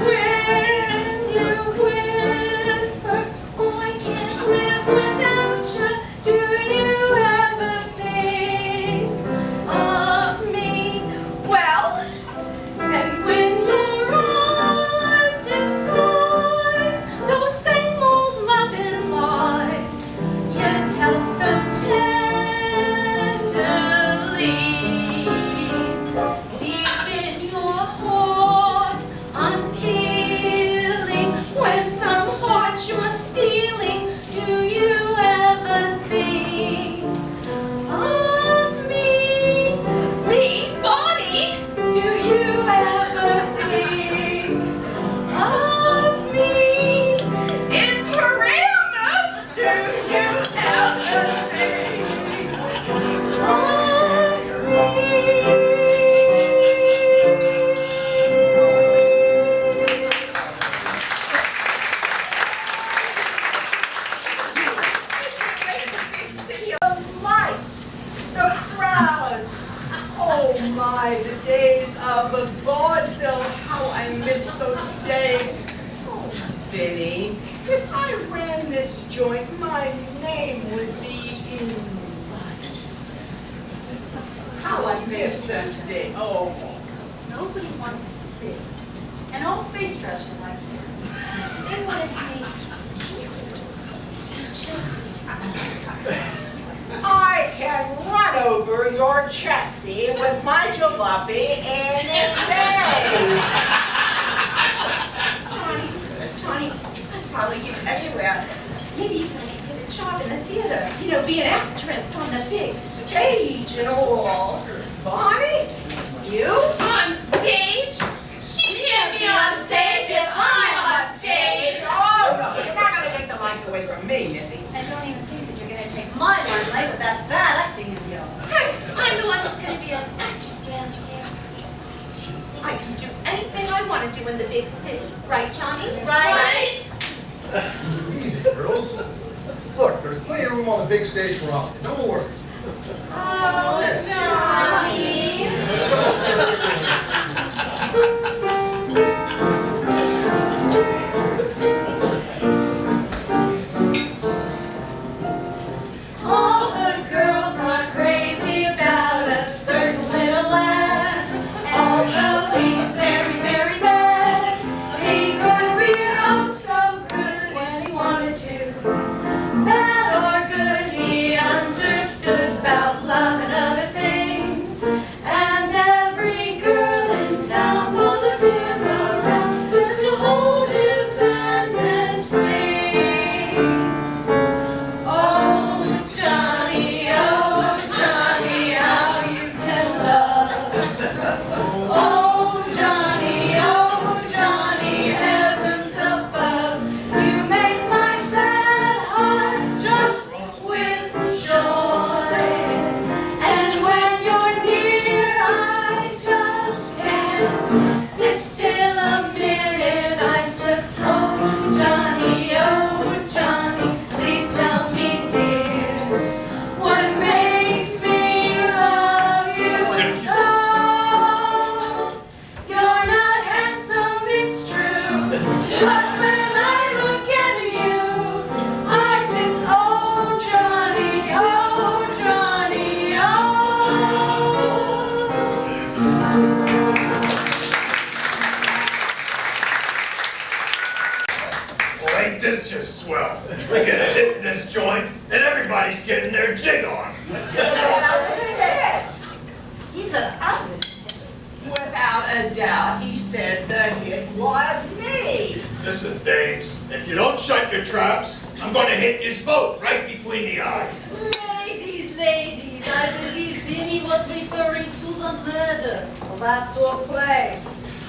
When you whisper, oh, I can't live without you, do you ever think of me? Well, and when your eyes disguise those same old loving lies, you tell so tenderly, deep in your heart, unpeeling, when some heart you're stealing, do you ever think of me? Me, Bonnie, do you ever think of me? In Paramus, do you ever think of me? City of lights, the crowds. Oh my, the days of vaudeville, how I miss those days. Oh, Vinny, if I ran this joint, my name would be in lights. How I miss those days. Oh. Nobody wants to see an old face stretcher like you. They want to see Jesus. I can run over your chassis with my jalopy in a day. Johnny, I'd follow you everywhere. Maybe you can get a job in the theater. You know, be an actress on the big stage and all. Bonnie, you? On stage? She can't be on stage if I'm on stage. Oh, no, you're not going to take the mic away from me, Missy. I don't even think that you're going to take my limelight with that bad acting of yours. Hey, I'm the one who's going to be an actress around here. I can do anything I want to do in the big city. Right, Johnny? Right? Easy, girls. Look, there's plenty of room on the big stage for all. Don't worry. Oh, Yes. Johnny. All the girls are crazy about a certain little lad. Although he's very, very bad, he could be oh so good when he wanted to. Bad or good, he understood about love and other things. And every girl in town followed him around just to hold his hand and sing. Oh, Johnny, how you can love. Oh, Johnny, heavens above. You make my sad heart jump with joy. And when you're near, I just can't sit still a minute. I just, oh, Johnny, please tell me, dear, what makes me love you so? You're not handsome, it's true, but when I look at you, I just, oh, Johnny, Well, ain't this just swell? Look at it hitting this joint, and everybody's getting their jig on. He said I was a hit. Without a doubt, he said the hit was me. Listen, dames, if you don't shut your traps, I'm gonna hit you both right between the eyes. Ladies, I believe Vinny was referring to the murder that took place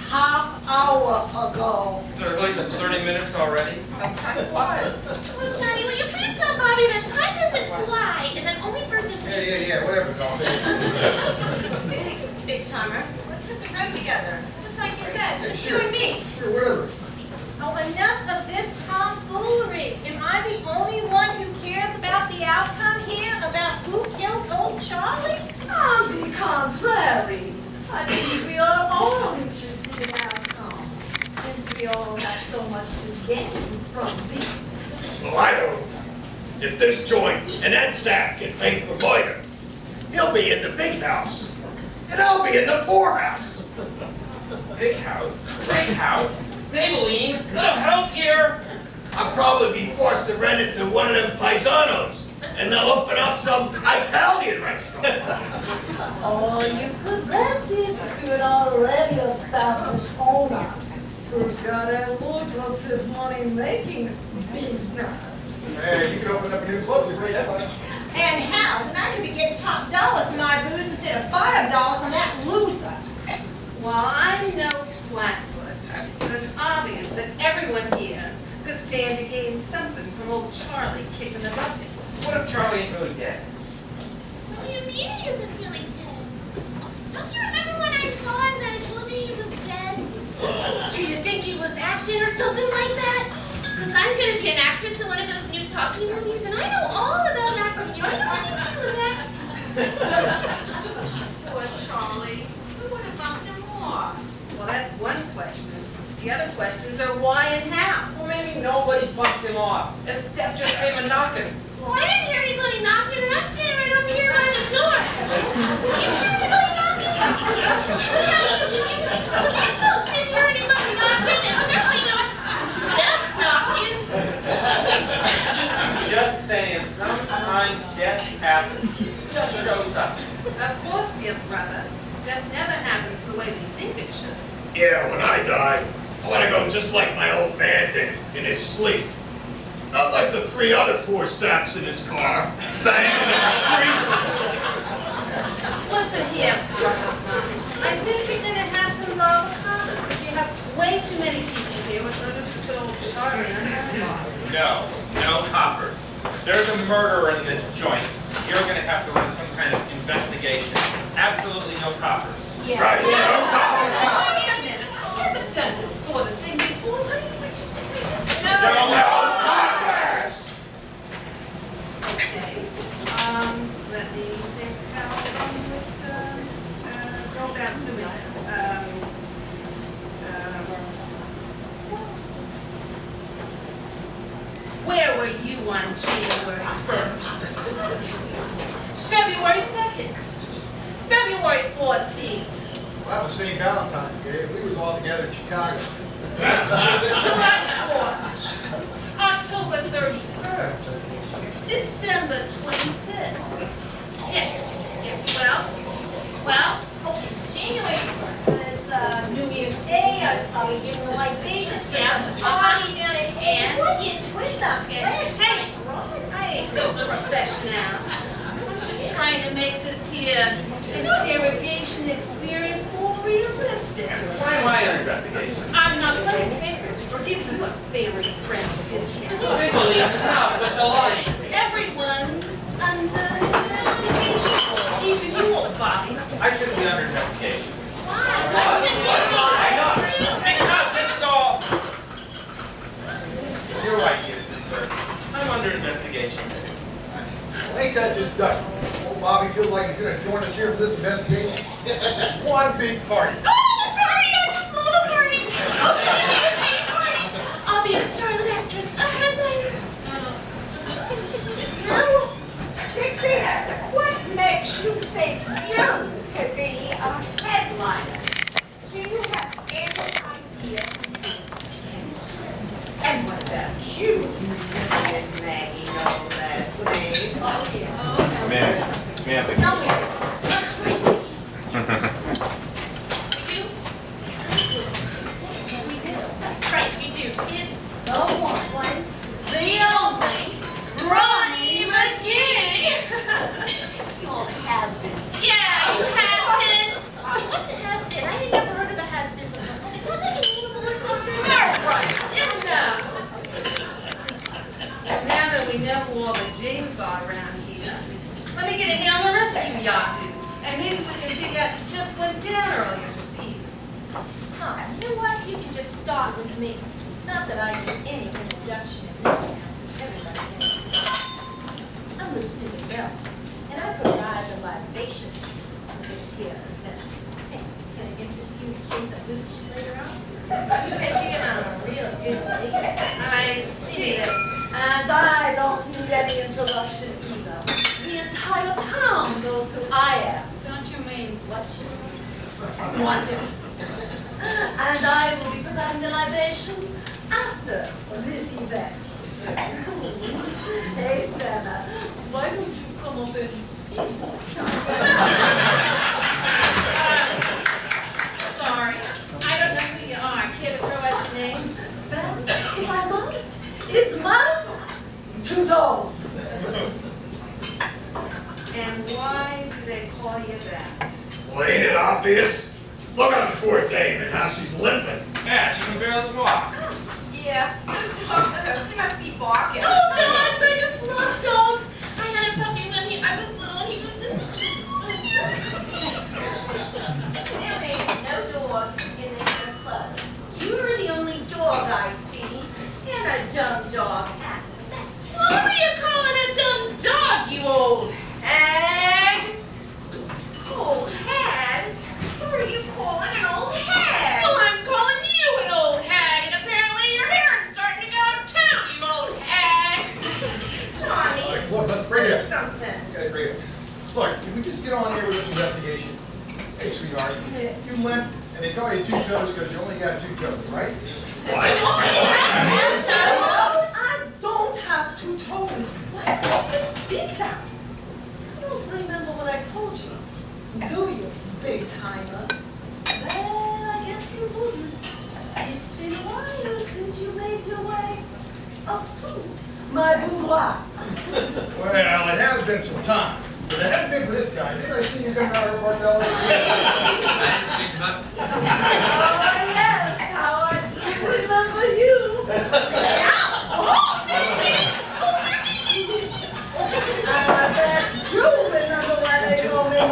half-hour ago. Is it really been 30 minutes already? That time flies. Oh, Johnny, will you please tell Bobby that time doesn't fly and that only birds and bees... Yeah, whatever, Tom. Big timer, let's hit the road together. Just like you said, just you Sure. and me. Sure, whatever. Oh, enough of this tomfoolery. Am I the only one who cares about the outcome here, about who killed old Charlie? On the contrary, I think we are all interested in the outcome, since we all have so much to gain from this. Well, I don't. If this joint and that sack get paid for murder, he'll be in the big house, and I'll be in the poorhouse. Big house, great house. Maybelline, little help here. I'll probably be forced to rent it to one of them paisanos, and they'll open up some Italian restaurant. Or you could rent it to an already established owner who's got a lucrative money-making business. Hey, you can open up a new club, you're great. And how? And I could be getting top dollar for my booze instead of $5 from that loser. Well, I'm no flatfoot, but it's obvious that everyone here could stand to gain something from old Charlie kicking the bucket. What if Charlie ain't really dead? What do you mean he isn't really dead? Don't you remember when I saw him that I told you he was dead? Do you think he was acting or something like that? Because I'm going to be an actress in one of those new talkie movies, and I know all about acting. You know anything about acting? Poor Charlie. Who would have bumped him off? Well, that's one question. The other questions are why and how. Well, maybe nobody bumped him off. And death just came a knocking. Well, I didn't hear anybody knocking, and I'm standing right over here by the door. Did you hear anybody knocking? What about you? Did you? Well, these folks didn't hear anybody knocking, and certainly not death knocking. Just saying, sometimes death happens. Death never happens the way we think it should. Yeah, when I die, I want to go just like my old man did, in his sleep. Not like the 3 other poor saps in his car, banging in the street. Listen here, brother. I think you're gonna have to involve Congress, because you have way too many people here with good old Charlie on their laws. No coppers. There's a murderer in this joint. You're gonna have to run some kind of investigation. Absolutely no coppers. Yeah. Right, no problem. Wait a minute, I haven't done this sort of thing before. What do you think? No coppers! Okay, let me think how long this, go back to this. Where were you on January 1st? February 2nd? February 14th? Well, that was St. Valentine's Day. We was all together in Chicago. July 4th? October 31st? December 25th? Well, January 1st, it's New Year's Day, I was probably giving the libations. Yeah. Party down at And? What is that? Hey, I ain't no professional. I'm just trying to make this here interrogation experience more realistic. Why an investigation? I'm not playing favorites or give you a fairy friend discount. Legally enough with the lights. Everyone's under investigation, even you, old Bobby. I shouldn't be under investigation. Why should we Because this is all... You're right, Mrs. Sir. I'm under investigation too. Well, ain't that just done? Old Bobby feels like he's gonna join us here for this investigation. One big party. Oh, the party! I just love a party! Okay, party! I'll be a starlit actress. You, Dixie, what makes you think you could be a headliner? Do you have any idea? And what about you, Miss Maggie, no last name? Oh, yeah. Samantha. Come here. We do. That's right, we do. It's The one. the only Ronnie McGee! Oh, has been. Yeah, you has-been. What's a has-been? I ain't never heard of a has-been before. Is that like an animal or something? Right, now that we know who all the James are around here, let me get a handle on the rest of you yahoos, and maybe we can dig out who just went down earlier this evening. Huh, you know what? You can just start with me. Not that I need any introduction in this town, because everybody knows me. I'm Lucinda Bell, and I provide the libation for this here event. Hey, can it interest you in case I booch later on? You bet you're on a real good lady. I see it. And I don't need any introduction either. The entire town knows who I am. Don't you mean What you want it. And I will be providing the libations after this event. Hey, Santa, why don't you come up and see me sorry? I don't know who you are. Care to throw out your name? But if I must, it's Madame Two Dolls. And why do they call you that? Well, ain't it obvious? Look at the poor dame and how she's limping. Yeah, she can barely walk. Yeah, he must be barking. Oh, dogs! I just love dogs! I had a puppy when I was little and he was just There ain't no dog in this club. You're the only dog I see, and a dumb dog at that. What are you calling a dumb dog, you old Hag! Old hags? Who are you calling an old hag? Well, I'm calling you an old hag, and apparently your hair's starting to go too, you old hag! Johnny, Look, let's bring do it. something. Okay, bring it. Look, can we just get on here with this investigation? Hey, sweetheart, you limp, and they call you two toes because you only got two toes, right? I don't have two toes. Why do you speak that? You don't remember what I told you, do you? big timer. Well, I guess you wouldn't. It's been a while since you made your way up to my boudoir. Well, it has been some time. But it hadn't been for this guy. Didn't I see you coming out of her Martell? I didn't see nothing. Oh, yes, how I do remember you. I bet you remember why they call me my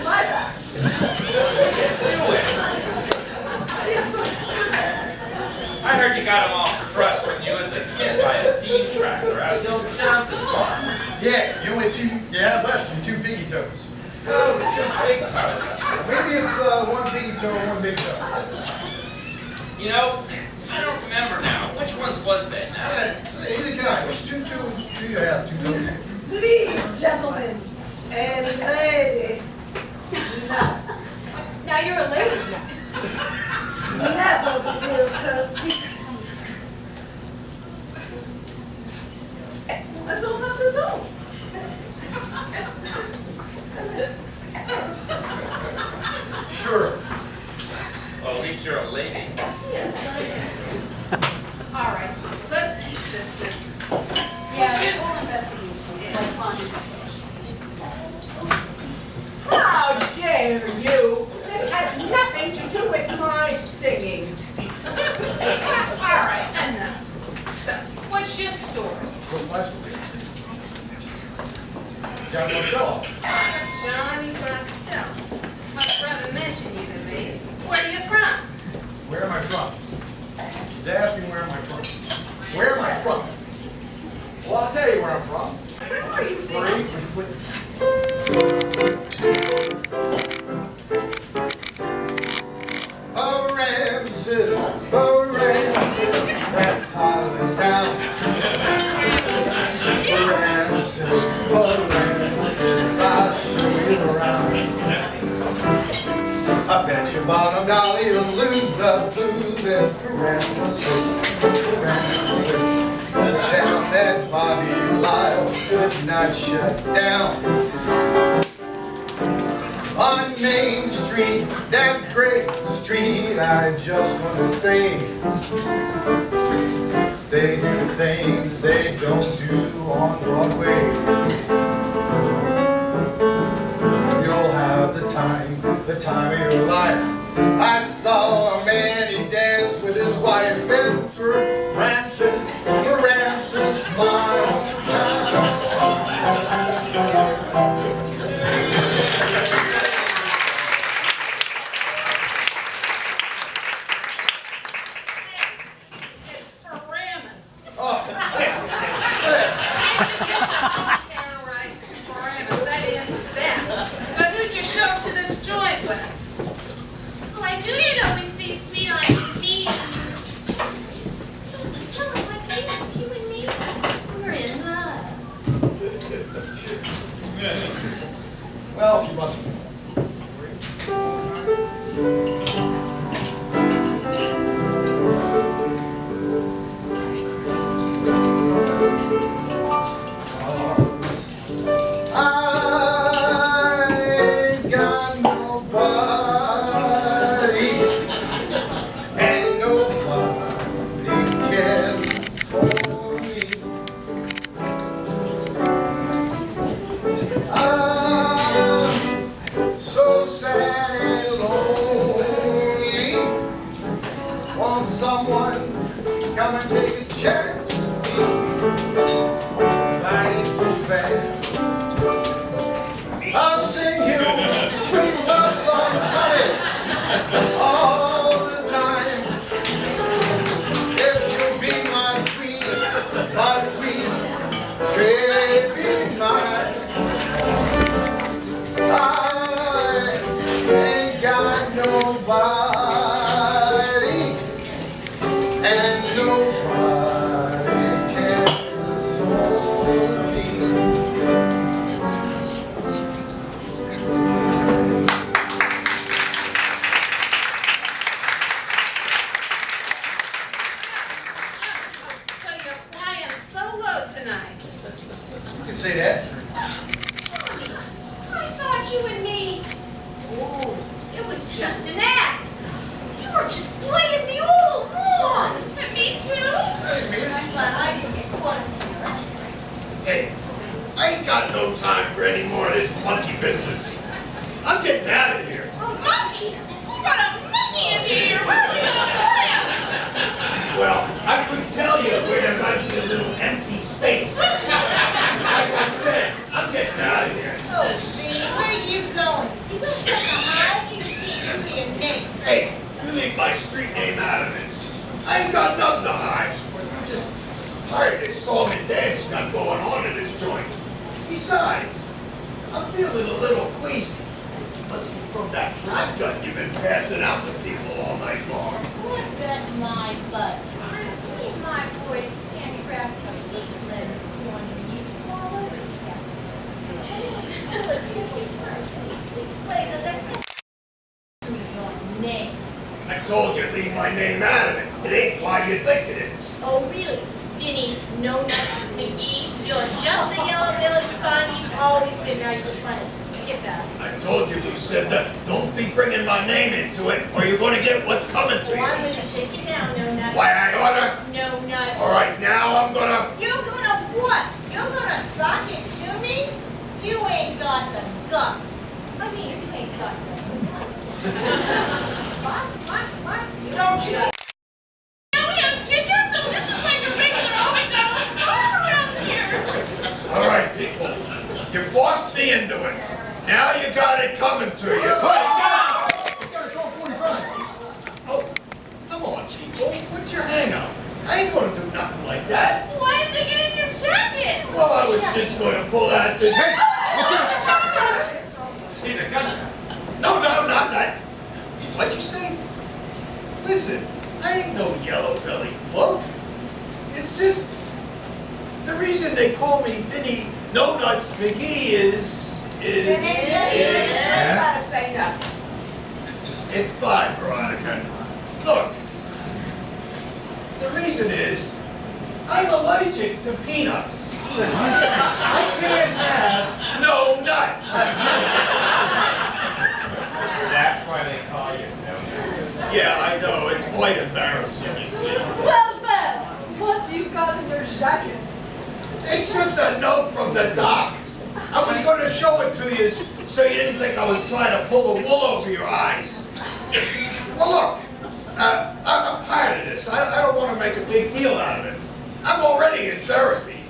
My bad. I heard you got them all crushed when you was a kid by a steam tractor out of the old Johnson farm. Yeah, you only two, yeah, it's less than two piggy toes. Oh, two big toes. Maybe it's one piggy toe and one big toe. You know, I don't remember now. Which ones was that now? Yeah, either can I. There's two toes. Do you have two toes? Please, gentlemen and lady. Now you're a lady now. Never reveals her secrets. I don't have to go. Sure. Well, at least you're a lady. Yes, All right, let's keep this thing. Yeah, it's all investigation. It's like Bonnie's. how dare you? This has nothing to do with my singing. All right, enough. So, what's your story? John Martell. Johnny Costello. My brother mentioned you to me. Where are you from? Where am I from? She's asking where am I from. Where am I from? Well, I'll tell you where I'm from. Where are you from? Marie, would you please? Oh, Ramses, that Highland town. Ramses, I'll show you around. I bet your bottom dollar you'll lose the blues and Ramses. Down that Bobby Lyle could not shut down. On Main Street, that great street, I just want to say, they do things they don't do on Broadway. You'll have the time of your life. I saw a man, he danced with his wife, and Ramses smiled. Oh, I knew you'd always stay sweet on me. Tell him, like, hey, it's you and me. We're in love. Well, if you must. didn't say that. Johnny, I thought you and me, oh, it was just an act. You were just playing me all along. And me too. Hey, man. I'm glad I didn't get caught here. Hey, I ain't got no time for any more of this monkey business. I'm getting out of here. A monkey? We got a monkey in here! Where are we gonna put him? Well, I could tell you where there might be a little empty space. Like I said, I'm getting out of here. Oh, Vinny, where are you going? You got such a high you your name. Hey, you leave my street name out of this. I ain't got nothing to hide. I'm just tired of this song and dance you got going on in this joint. Besides, I'm feeling a little queasy. Must be from that shotgun you've been passing out to people all night long. What bet my butt? Me and my boys handcraft cupcakes one and you all over the cats. Still a tickle flavor that your name. I told you, leave my name out of it. It ain't why you think it is. Oh, really? Vinny, no nuts, McGee, you're just a yellow belly spot. You've always been there, just trying to skip that. I told you, Lucinda, don't be bringing my name into it, or you're going to get what's coming to So I'm you. gonna shake it down, no nuts. Why, I oughta? No nuts. All right, now I'm gonna... You're gonna what? You're gonna sock it to me? You ain't got the guts. I mean, you ain't got the guts. What? Don't you? Now we have chickens, and this is like a regular McDonald's farm around here! All right, people, you forced me into it. Now you got it coming to you. Oh, come on, Chico, what's your hang-up? I ain't gonna do nothing like that. Why did you get in your jacket? Well, I was just gonna pull out this... Hey, what's up? He's a gunman. No, not that. What'd you say? Listen, I ain't no yellow-bellied cloak. It's just... The reason they call me Vinny No Nuts McGee is... Gotta say nothing. It's fine, Veronica. Look, the reason is I'm allergic to peanuts. I can't have no nuts. That's why they call you No Nuts. Yeah, I know. It's quite embarrassing, you see. Well, what do you got in your jacket? It's just a note from the doc. I was going to show it to you so you didn't think I was trying to pull the wool over your eyes. Well, look, I'm tired of this. I don't want to make a big deal out of it. I'm already in therapy.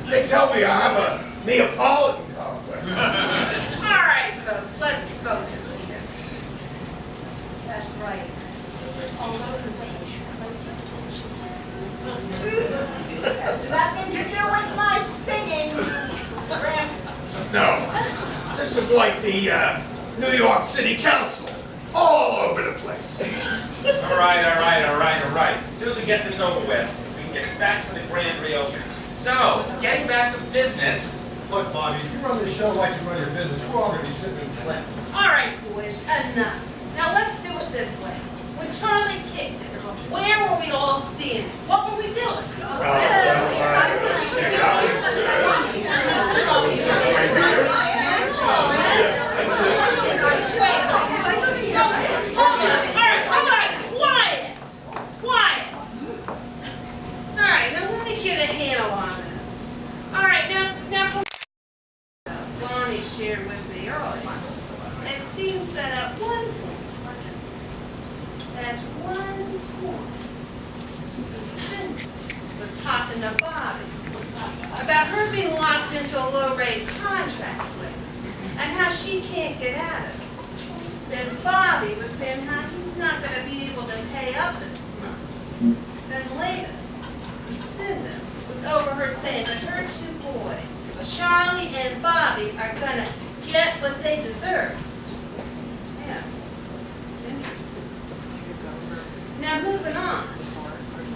They tell me I have a Neapolitan complex. All right, folks, let's focus here. That's right. This is all over the place. Nothing to do with my singing. No, this is like the New York City Council, all over the place. All right. As soon as we get this over with, we can get back to the grand reopening. So, getting back to business. Look, Bobby, if you run this show like you run your business, we're all gonna be sitting in the slant. All right, boys, enough. Now let's do it this way. When Charlie kicked it, where were we all standing? What were we doing? Quiet. All right, now let me get a handle on this. All right, now Bonnie shared with me earlier. It seems that at one point, Lucinda was talking to Bobby about her being locked into a low-rate contract with her, and how she can't get out of it. Then Bobby was saying how he's not going to be able to pay up this month. Then later, Lucinda was overheard saying that her two boys, Charlie and Bobby, are going to get what they deserve. Yeah, it's interesting. Now moving on,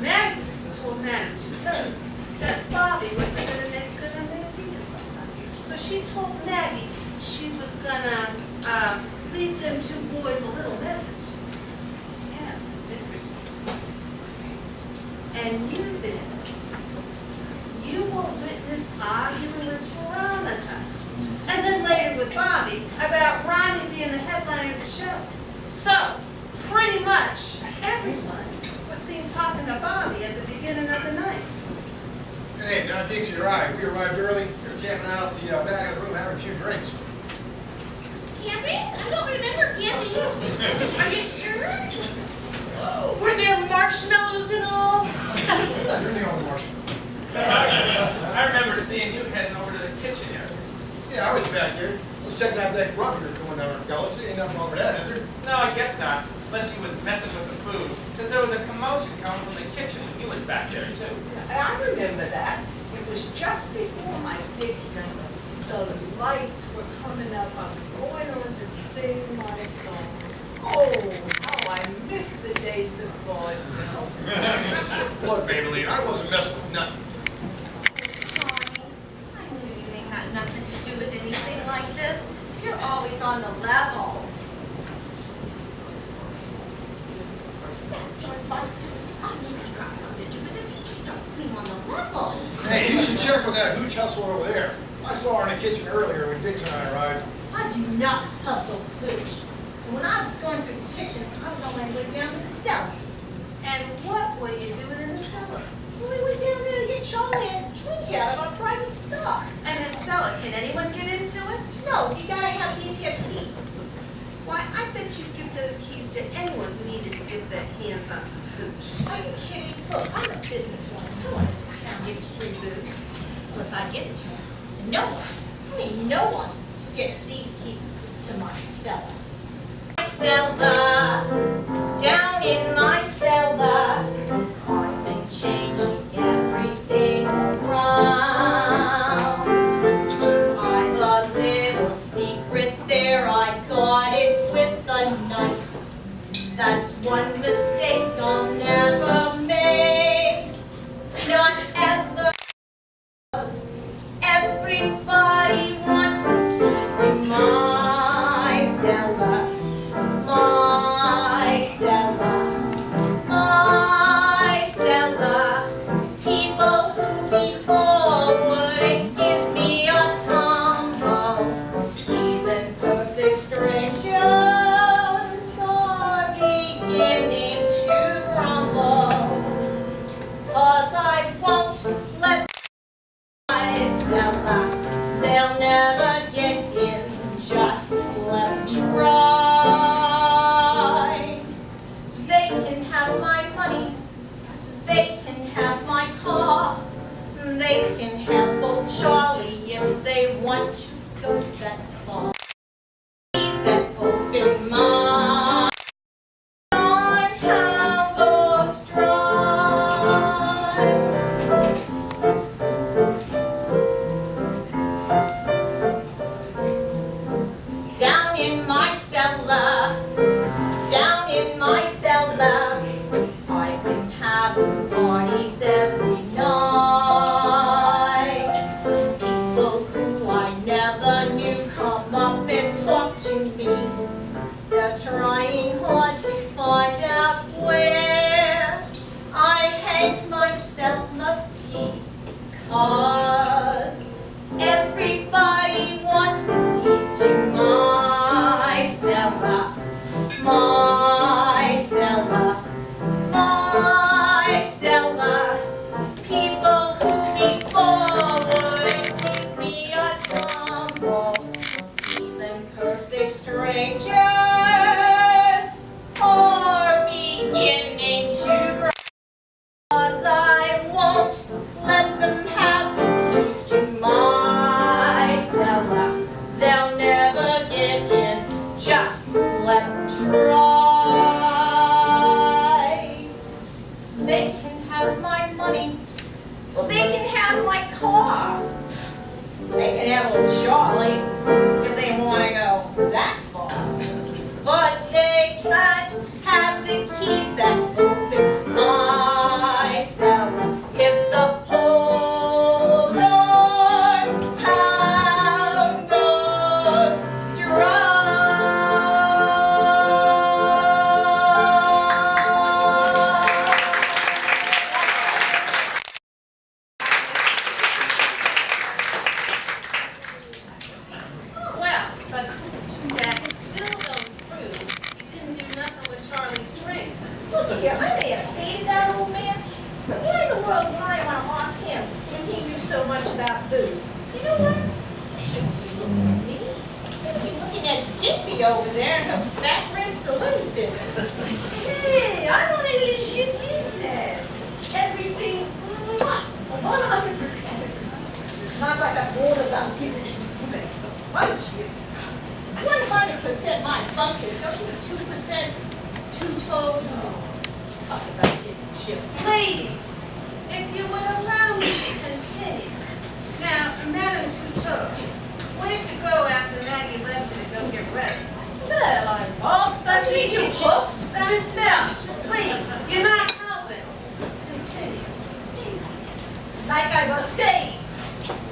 Maggie told Madame Tuteau's that Bobby wasn't going to make good on their deal. So she told Maggie she was going to leave them two boys a little message. Yeah, it's interesting. And you then, you will witness arguments monetized. And then later with Bobby about Ronnie being the headliner of the show. So, pretty much everyone was seen talking to Bobby at the beginning of the night. Hey, now Dixie arrived. We arrived early. We were camping out the back of the room having a few drinks. Camping? I don't remember camping. Are you sure? Were there marshmallows and all? You're the only marshmallow. I remember seeing you heading over to the kitchen area. Yeah, I was back there. I was checking out that grub you're doing down in Galaxy. Ain't nothing wrong with that, is there? No, I guess not, unless you was messing with the food, because there was a commotion coming from the kitchen when you was back there too. I remember that. It was just before my big night. The lights were coming up. I was going on to sing my song. Oh, how I miss the days of vaudeville. Look, Maybelline, I wasn't messing with nothing. Johnny, I knew you ain't had nothing to do with anything like this. You're always on the level. John Buster, I knew you got something to do with this. You just don't seem on the level. Hey, you should check with that hooch hustler over there. I saw her in the kitchen earlier when Dixie and I arrived. I do not hustle hooch. When I was going through the kitchen, I was on my way down to the cellar. And what were you doing in the cellar? We went down there to get Charlie and Twinkie out of our private stock. And the cellar, can anyone get into it? No, you gotta have these here keys. Why, I bet you'd give those keys to anyone who needed to get their hands on some hooch. Are you kidding? Look, I'm a businesswoman. I don't want to just count gives free booze. Unless I give it to him. And no one gets these keys to my cellar. My cellar, down in my cellar, I've been changing everything around. I've a little secret there, I got it with a knife. That's one mistake I'll never make. Not ever. Everybody wants the keys to my cellar. My cellar. My cellar. People who before wouldn't give me a tumble. Even perfect strangers are beginning to grumble. 'Cause I won't let my cellar, they'll never get in, just let them try. They can have my money, they can have my car, they can have both Charlie if they want to go that far. Please that open my town goes dry. Down in my cellar, I've been having parties every night. People who I never You know what? You shouldn't be looking at me. You should be looking at Dippy over there in her back rim saloon business. Hey, I'm on a legit business. Everything, 100%. Not like that all of them people you spend. Budget. 100% my function. Don't you 2%, 2 toes? Talk about getting chipped. Please, if you would allow me to continue. Now, Madam Two Toes, where'd you go after Maggie left you to go get ready? Well, I walked back to the kitchen. Miss Mel, please, you're not helping. Continue. Like I was saying,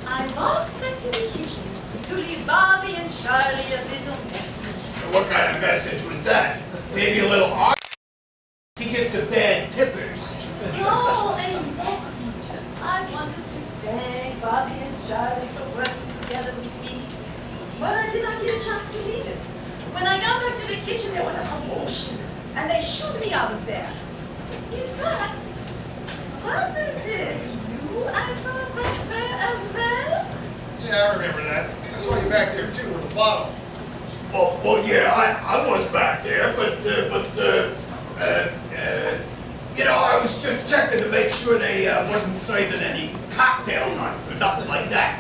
I walked back to the kitchen to leave Bobby and Charlie a little message. What kind of message was that? Maybe a little art? You get the bad tippers. Oh, a message. I wanted to thank Bobby and Charlie for working together with me, but I did not get a chance to leave it. When I got back to the kitchen, there was a commotion, and they shoot me out of there. In fact, wasn't it you I saw back there as well? Yeah, I remember that. I saw you back there too with a bottle. Well, yeah, I was back there, but you know, I was just checking to make sure they wasn't serving any cocktail nuts or nothing like that.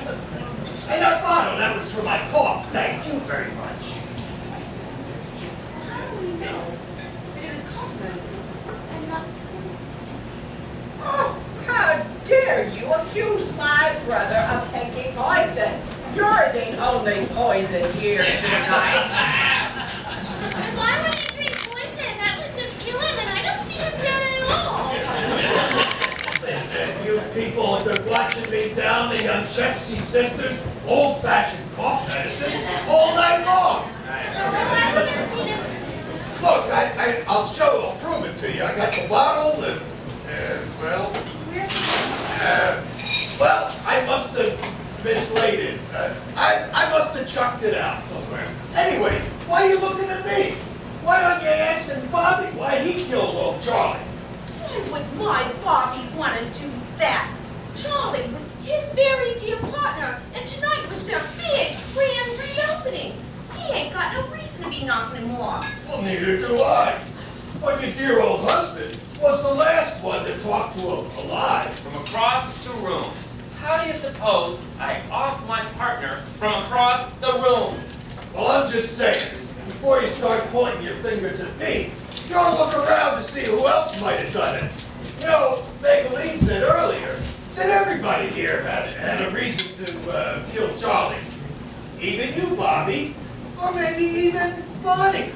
Hey, that bottle, that was for my cough. Thank you very much. How do we know that it was cough medicine and not Oh, how dare you accuse my brother of taking poison? You're the only poison here tonight. Why would he drink poison? That would just kill him, and I don't see him dead at all. Listen, you people have been watching me down the Youngchevsky sisters' old-fashioned cough medicine all night long. Look, I'll show, I'll prove it to you. I got the bottle and, well, I must have mislaid it. I must have chucked it out somewhere. Anyway, why are you looking at me? Why aren't you asking Bobby why he killed old Charlie? Why would my Bobby want to do that? Charlie was his very dear partner, and tonight was their big, grand reopening. He ain't got no reason to be knocking him off. Well, neither do I. But your dear old husband was the last one to talk to him alive. From across the room. How do you suppose I off my partner from across the room? Well, I'm just saying, before you start pointing your fingers at me, you ought to look around to see who else might have done it. You know, Magdalene said earlier that everybody here had a reason to kill Charlie. Even you, Bobby, or maybe even Bonnie.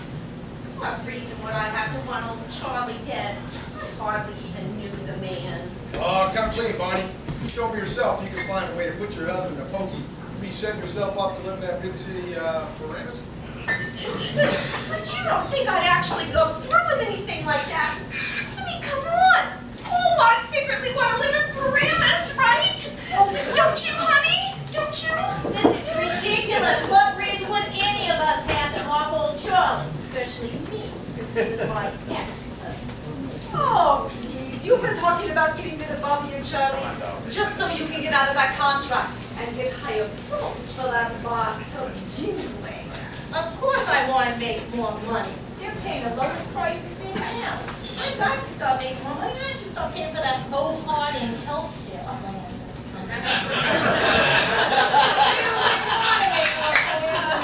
What reason would I have to want old Charlie dead? I hardly even knew the man. Oh, come clean, Bonnie. You told me yourself you could find a way to put your husband in a pokey. You be setting yourself up to live in that big city, Paramus? But you don't think I'd actually go through with anything like that? I mean, come on! Oh, I secretly want to live in Paramus, right? Don't you, honey? Don't you? This is ridiculous. What reason would any of us have to off old Charlie? Especially me, since he was my ex. Oh, please. You've been talking about getting rid of Bobby and Charlie just so you can get out of that contract and get higher price for that box of giveaway. Of course I want to make more money. They're paying the lowest prices in town. I'd like to start making more money. I have to start paying for that whole part in health care.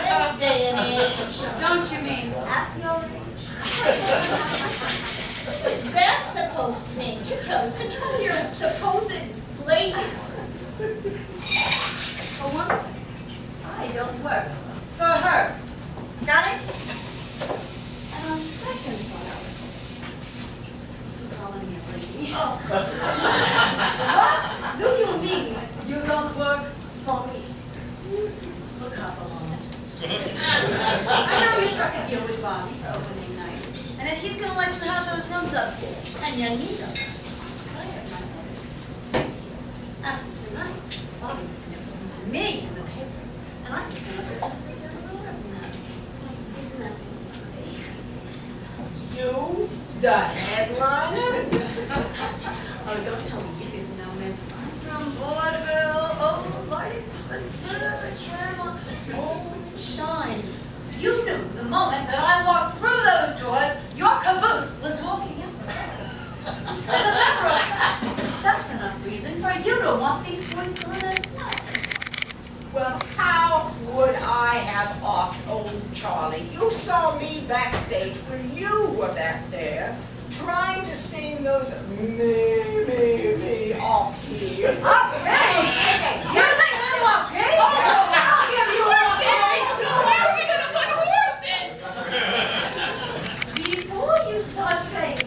This day and age. Don't you mean at your age? That's supposed to mean two toes. Control your supposed lady. For one thing, I don't work for her. Got it? And on second thought, you're calling me a lady. What do you mean you don't work for me? Look up a moment. I know you struck a deal with Bobby for opening night, and that he's gonna let you have those rooms upstairs, and you need them. I have my motives. After tonight, Bobby was gonna put me in the paper, and I was gonna put it down the road from that. Isn't that amazing? You, the headliner? Oh, don't tell me you didn't know, miss. I'm from vaudeville. Oh, lights, the Oh, it shines. You knew the moment that I walked through those doors, your caboose was walking in. As a matter of fact, that's enough reason for you to want these boys gone as well. Well, how would I have offed old Charlie? You saw me backstage when you were back there, trying to sing those me off keys. Off key? You think I'm off key? Oh, I'll give you off key. Where are we gonna put horses? Before you start playing,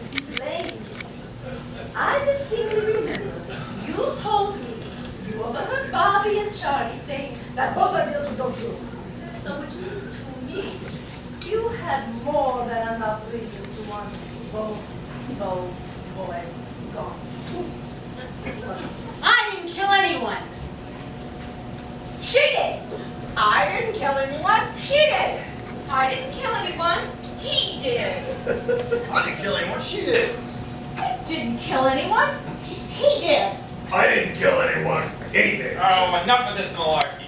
I distinctly remember you told me you overheard Bobby and Charlie saying that both ideas would go through. So which means to me, you had more than enough reason to want both those boys gone. I didn't kill anyone. She did. I didn't kill anyone. She did. I didn't kill anyone. He did. I didn't kill anyone, she did. Didn't kill anyone. He did. I didn't kill anyone. He did. Oh, enough of this malarkey.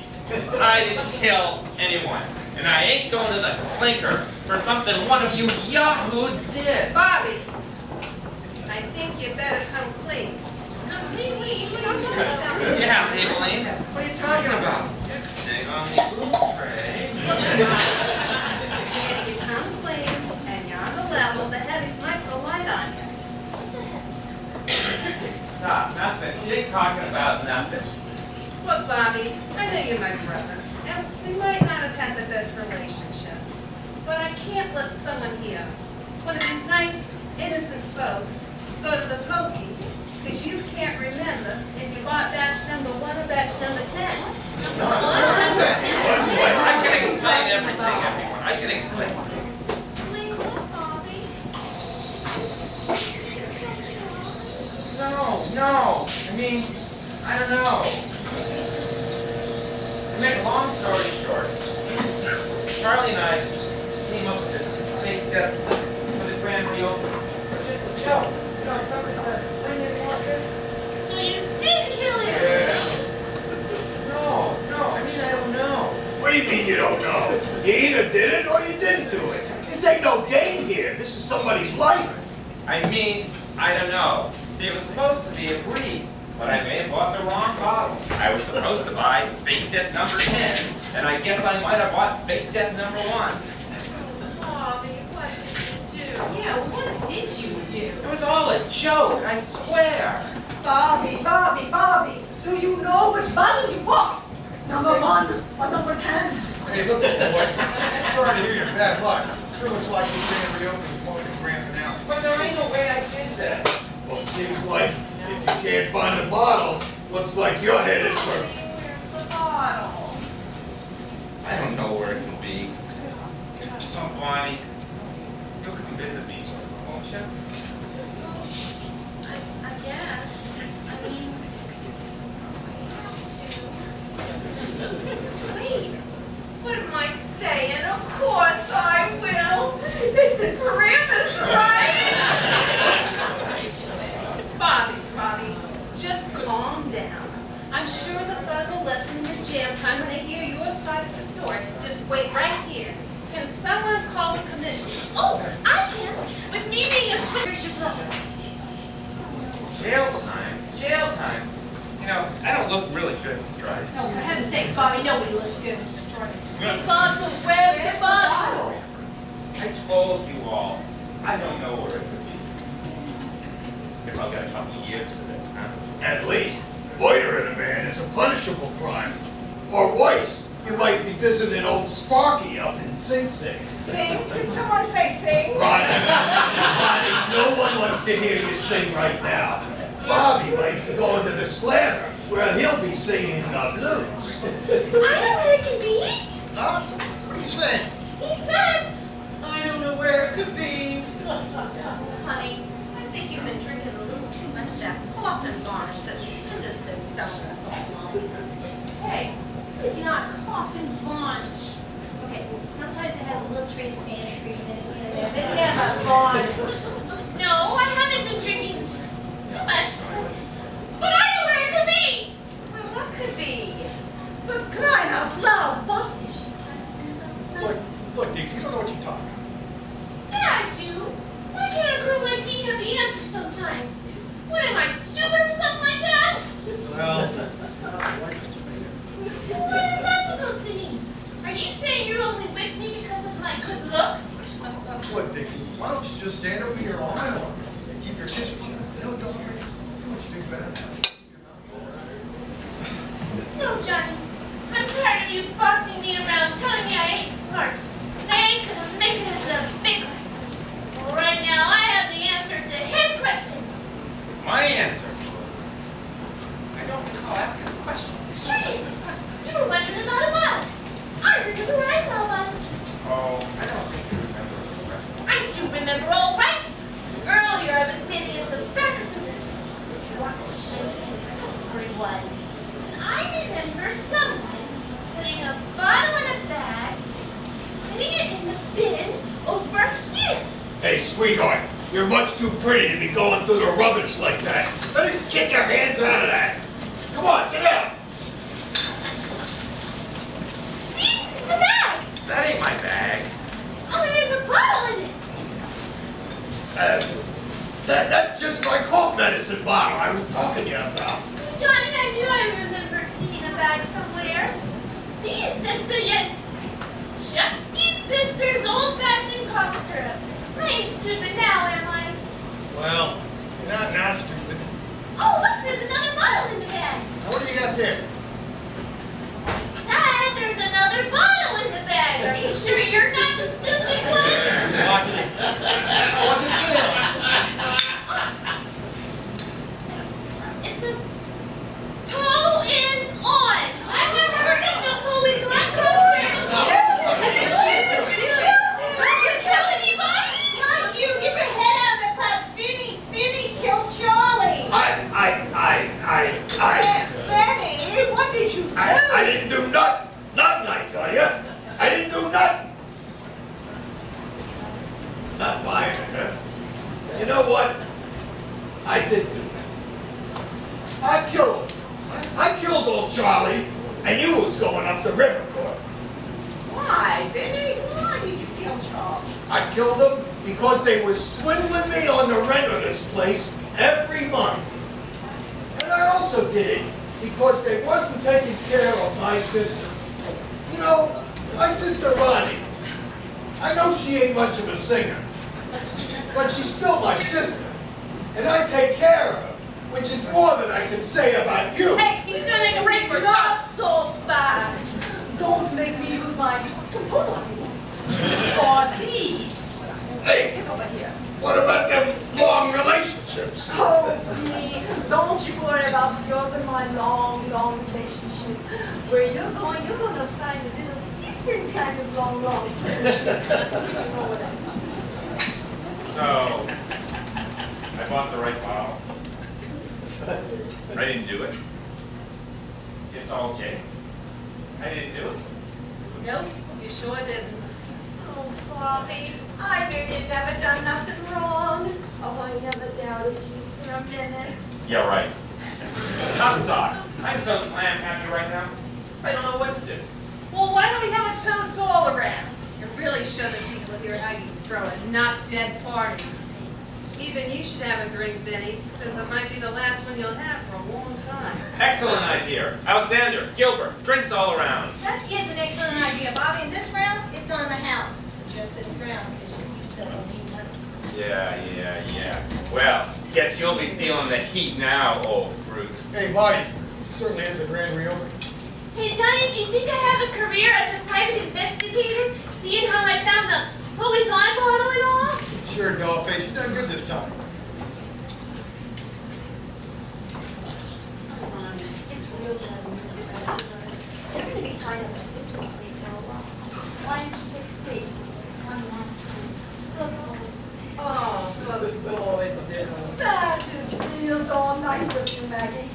I didn't kill anyone. And I ain't going to the clinker for something one of you yahoos did. Bobby, I think you better come clean. Yeah, Maybelline. What are you talking about? Fixing on the blue tray. If you come clean and you're on the level, the heavies might go light on you. Stop, nothing. She ain't talking about nothing. Look, Bobby, I know you're my brother, and we might not have had the best relationship, but I can't let someone here, one of these nice, innocent folks, go to the pokey, because you can't remember if you bought batch number 1 or batch number 10. I can explain everything, everyone. I can explain. Explain what, Bobby? No. I mean, I don't know. To make a long story short, Charlie and I came up with this fake death for the grand reopening. It's just a joke. You know, something to bring in more business. So you did kill him. No, I mean, I don't know. What do you mean you don't know? You either did it or you didn't do it. This ain't no game here. This is somebody's life. I mean, I don't know. See, it was supposed to be a breeze, but I may have bought the wrong bottle. I was supposed to buy fake death number 10, and I guess I might have bought fake death number 1. Bobby, what did you do? Yeah, what did you do? It was all a joke, I swear. Bobby, do you know which bottle you bought? Number 1 or number 10? Hey, look, boy, sorry to hear your bad luck. Sure looks like this grand reopening's more than a grand finale. But there ain't no way I did this. Well, it seems like if you can't find the bottle, looks like you're headed for... Where's the bottle? I don't know where it can be. Oh, Bonnie, you'll come visit me, won't you? I guess. I mean, wait, what am I saying? Of course I will. It's a grimace, right? Bobby, just calm down. I'm sure the fuzz will lessen your jam time when they hear your side of the story. Just wait right here. Can someone call the commissioner? Oh, I can. With me being a Swedish brother. Jail time. You know, I don't look really good in stripes. No, for heaven's sake, Bobby, nobody looks good in stripes. The bottle, where's the bottle? I told you all, I don't know where it could be. Guess I'll get a couple of years for this, huh? At least, loitering a man is a punishable crime. Or worse, you might be visiting old Sparky up in Sing Sing. Sing? Did someone say sing? Ronnie, no one wants to hear you sing right now. Bobby might be going to the Slammer, where he'll be singing the blues. I know where it can be. Huh? What are you saying? He said. I don't know where it could be. Honey, I think you've been drinking a little too much of that coffin varnish that Lucinda's been selling us all along. Hey, it's not coffin varnish. Okay, sometimes it has a little trace of antifreeze in it, but it's never varnish. No, I haven't been drinking too much. But I know where it could be. Well, what could be? But come on, loud voice. Look, Dixie, you don't know what you're talking about. Yeah, I do. Why can't a girl like me have the answer sometimes? What am I, stupid or something like that? Well, that's like us to make it. What is that supposed to mean? Are you saying you're only with me because of my good looks? Look, Dixie, why don't you just stand over here on my arm and keep your kiss shut? You know, don't worry. Do what you do best. No, Johnny. I'm tired of you bossing me around, telling me I ain't smart. And I ain't gonna make it into the big ones. Well, right now, I have the answer to his question. My answer? I don't recall asking a question. Sure you did. You were wondering about a bottle. I remember when I saw one. Oh, I don't think you remember it correctly. I do remember all right. Earlier, I was standing at the back of the room, watching everyone. And I remember someone putting a bottle in a bag, putting it in the bin over here. Hey, sweetheart, you're much too pretty to be going through the rubbish like that. Let me get your hands out of that. Come on, get out. See? It's a bag. That ain't my bag. Oh, and there's a bottle in it. That's just my cough medicine bottle I was talking to you about. Johnny, I knew I remembered seeing a bag somewhere. See, it says the Chuck's sister's old-fashioned cough syrup. I ain't stupid now, am I? Well, you're not stupid. Oh, look, there's another bottle in the bag. Now, what do you got there? Dad, there's another bottle in the bag. Are you sure you're not the stupid one? Watch it. What's it say? It says, "Poe is on." I've never heard of no Poe is on program. Did you kill anybody? Not you. Get your head out of the clouds. Vinny killed Charlie. Benny, what did you do? I didn't do nothing. Nothing, I tell you. I didn't do nothing. Not buying it, huh? You know what? I did do that. I killed him. I killed old Charlie, and you was going up the river court. Why, Benny? Why did you kill Charlie? I killed them because they were swindling me on the rent of this place every month. And I also did it because they wasn't taking care of my sister. You know, my sister Ronnie, I know she ain't much of a singer, but she's still my sister. And I take care of her, which is more than I can say about you. Hey, he's gonna make a break for Not us. so fast. Don't make me use my composer on you. God, please. Hey, Get over here. what about them long relationships? Oh, me. Don't you worry about yours and my long relationship. Where you're going to find a little different kind of long friendship. You know what I mean? So, I bought the right bottle. I didn't do it. It's all Jay. I didn't do it. Nope, you sure didn't. Oh, Bobby, I knew you'd never done nothing wrong. Oh, I never doubted you for a minute. Yeah, right. Hot socks. I'm so slam happy right now. I don't know what to do. Well, why don't we have a toast all around? You really show the people here how you throw a not-dead party. Even you should have a drink, Vinny, since it might be the last one you'll have for a long time. Excellent idea. Alexander, Gilbert, drinks all around. That is an excellent idea, Bobby. And this round, it's on the house. Just this round, because you still don't need money. Yeah. Well, guess you'll be feeling the heat now, old fruit. Hey, buddy, it certainly is a grand reopening. Hey, Johnny, do you think I have a career as a private investigator? Seeing how I found the Poe's on bottle and all? Sure, dollface, you've done good this time. It's real bad when this is bad. You're going to be tired of it. It's just played for a while. Why don't you take the stage one last time? Look, Oh, good boy, Bill. That is real darn nice of you, Maggie.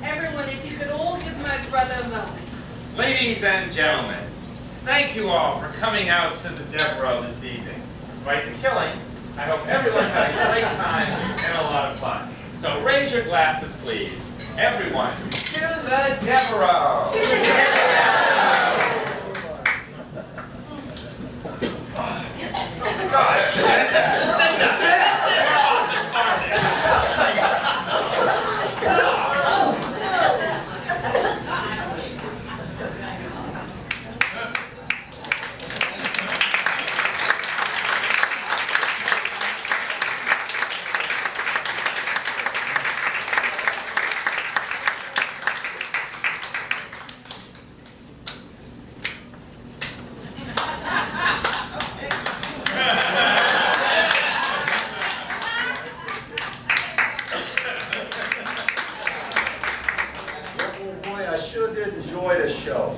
Everyone, if you could all give my brother a moment. Ladies and gentlemen, thank you all for coming out to the Devereux this evening. Despite the killing, I hope everyone had a great time and a lot of fun. So raise your glasses, please. Everyone, to the Devereux! God, send Boy, I sure did enjoy the show.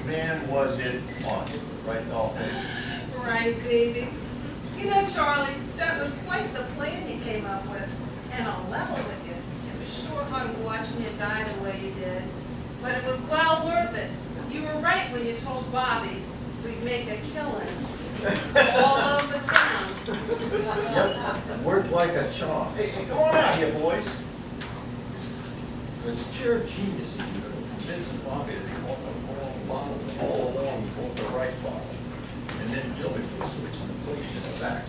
Man, was it fun. Right, Dolphin? Right, baby. You know, Charlie, that was quite the plan you came up with. And I'll level with you. It was sure hard watching you die the way you did. But it was well worth it. You were right when you told Bobby we'd make a killing all over town. Yep, worked like a charm. Hey, come on out here, boys. It's pure genius of you to convince Bobby to walk the wrong bottle all along before the right bottle. And then Gilby will switch the plates in the back,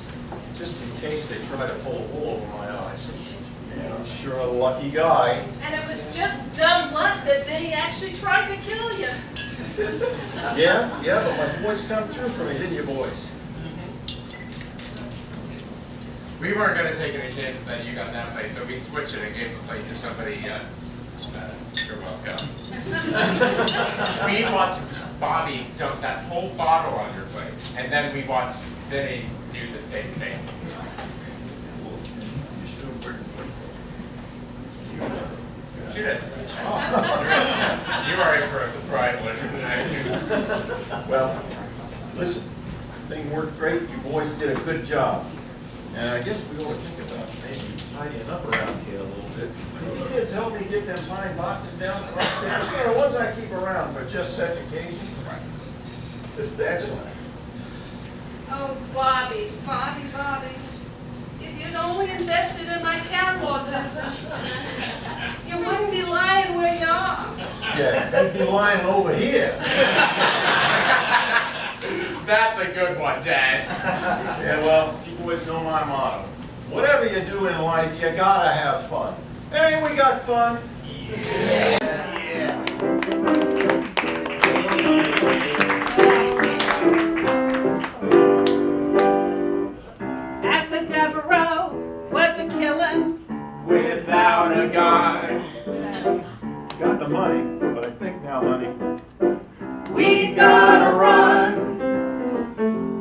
just in case they try to pull a wool over my eyes. And I'm sure a lucky guy. And it was just dumb luck that Vinny actually tried to kill you. Yeah, but my boys come through for me, didn't you, boys? We weren't going to take any chances that you got that plate, so we switched it and gave the plate to somebody else. You're welcome. We watched Bobby dump that whole bottle on your plate, and then we watched Vinny do the same thing. Shoot it. You are in for a surprise later tonight. Well, listen, thing worked great. You boys did a good job. And I guess we ought to think about maybe tidying up around here a little bit. Can you kids help me get them pine boxes down the right stairs? You know, the ones I keep around for just such occasions. Excellent. Oh, Bobby. If you'd only invested in my catalog business, you wouldn't be lying where you are. Yeah, you'd be lying over here. That's a good one, Dad. Yeah, well, you boys know my motto. Whatever you do in life, you gotta have fun. Hey, we got fun. Yeah. At the Devereux was a killing. Without a gun. Got the money, but I think now, honey, We gotta run.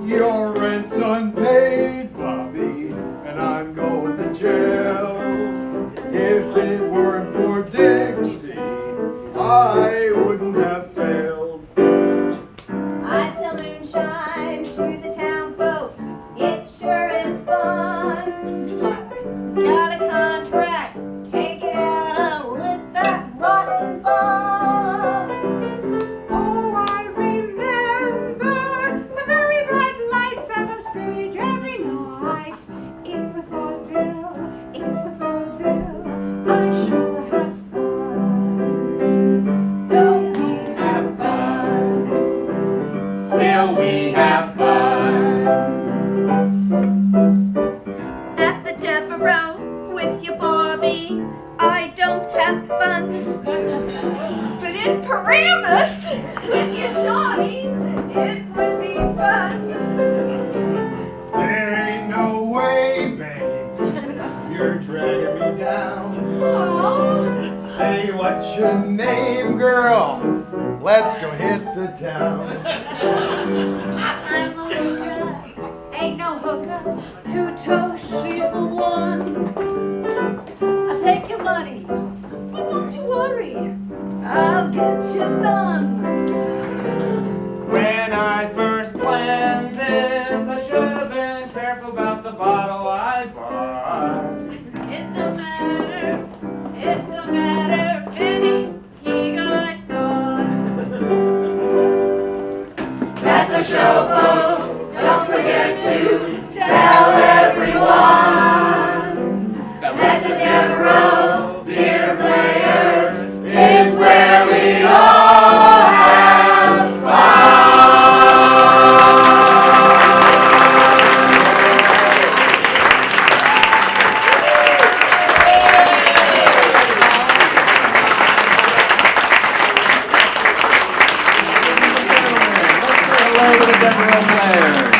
Your rent's unpaid, Bobby, and I'm going to jail. If it weren't for Dixie, I wouldn't have failed. I sell moonshine to the town folk. It sure is fun. Got a contract, can't get out of with that rotten bum. Oh, I remember the very bright lights at the stage every night. It was vaudeville, it was vaudeville. I sure had fun. Don't we have fun? Still we have fun. At the Devereux with you, Bobby, I don't have fun. But in Paramus with you, Johnny, it would be fun. There ain't no way, babe, you're dragging me down. Aw. Hey, what's your name, girl? Let's go hit the town. I'm a hooker, ain't no hooker. Two-toe, she's the one. I'll take your money, but don't you worry, I'll get you done. When I first planned this, I should have been careful about the bottle I bought. It don't matter, Vinny, he got gone. That's our show, folks, don't forget to tell everyone that the Devereux Theater Players Devereux players.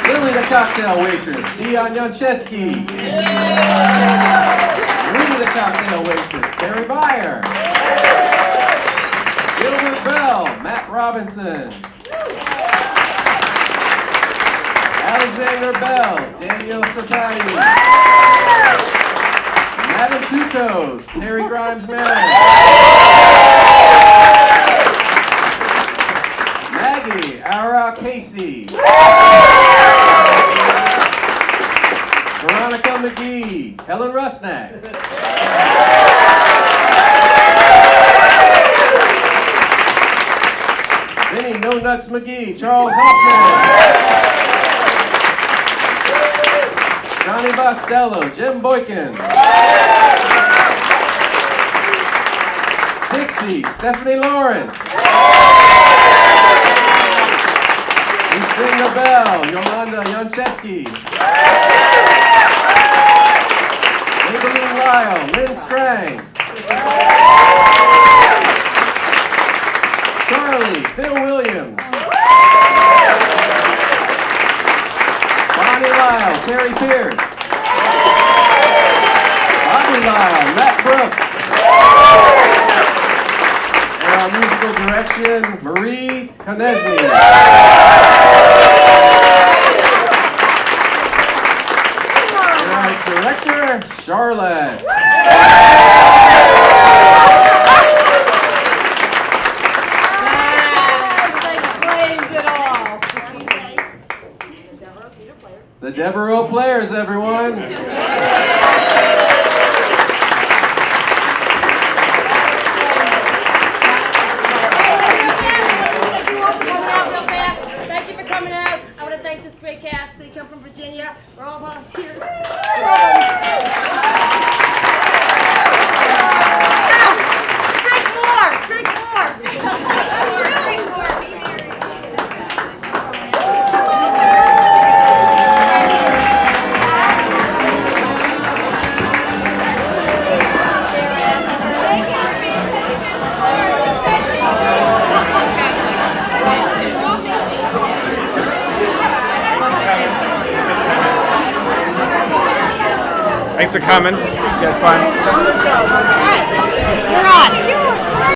Lily the cocktail waitress, Dion Yoncheski. Rudy the cocktail waitress, Terry Meyer. Gilbert Bell, Matt Robinson. Alexander Bell, Daniel Serpati. Madam Two Toes, Terry Grimes Marin. Maggie Ara Casey. Veronica McGee, Helen Rusnak. Vinny No Nuts McGee, Charles Hoffman. Johnny Bostello, Jim Boykin. Dixie, Stephanie Lawrence. Christina Bell, Yolanda Yoncheski. Maybelline Lyle, Lynn Strang. Charlie, Phil Williams. Bonnie Lyle, Terry Pierce. Bobby Lyle, Matt Brooks. And our musical direction, Marie Konechny. And our director, Charlotte. The Devereux players, everyone. Thank you for coming out. I want to thank this great cast. They come from Virginia. We're all volunteers. Drink more! Drink more! Thanks for coming. You had fun.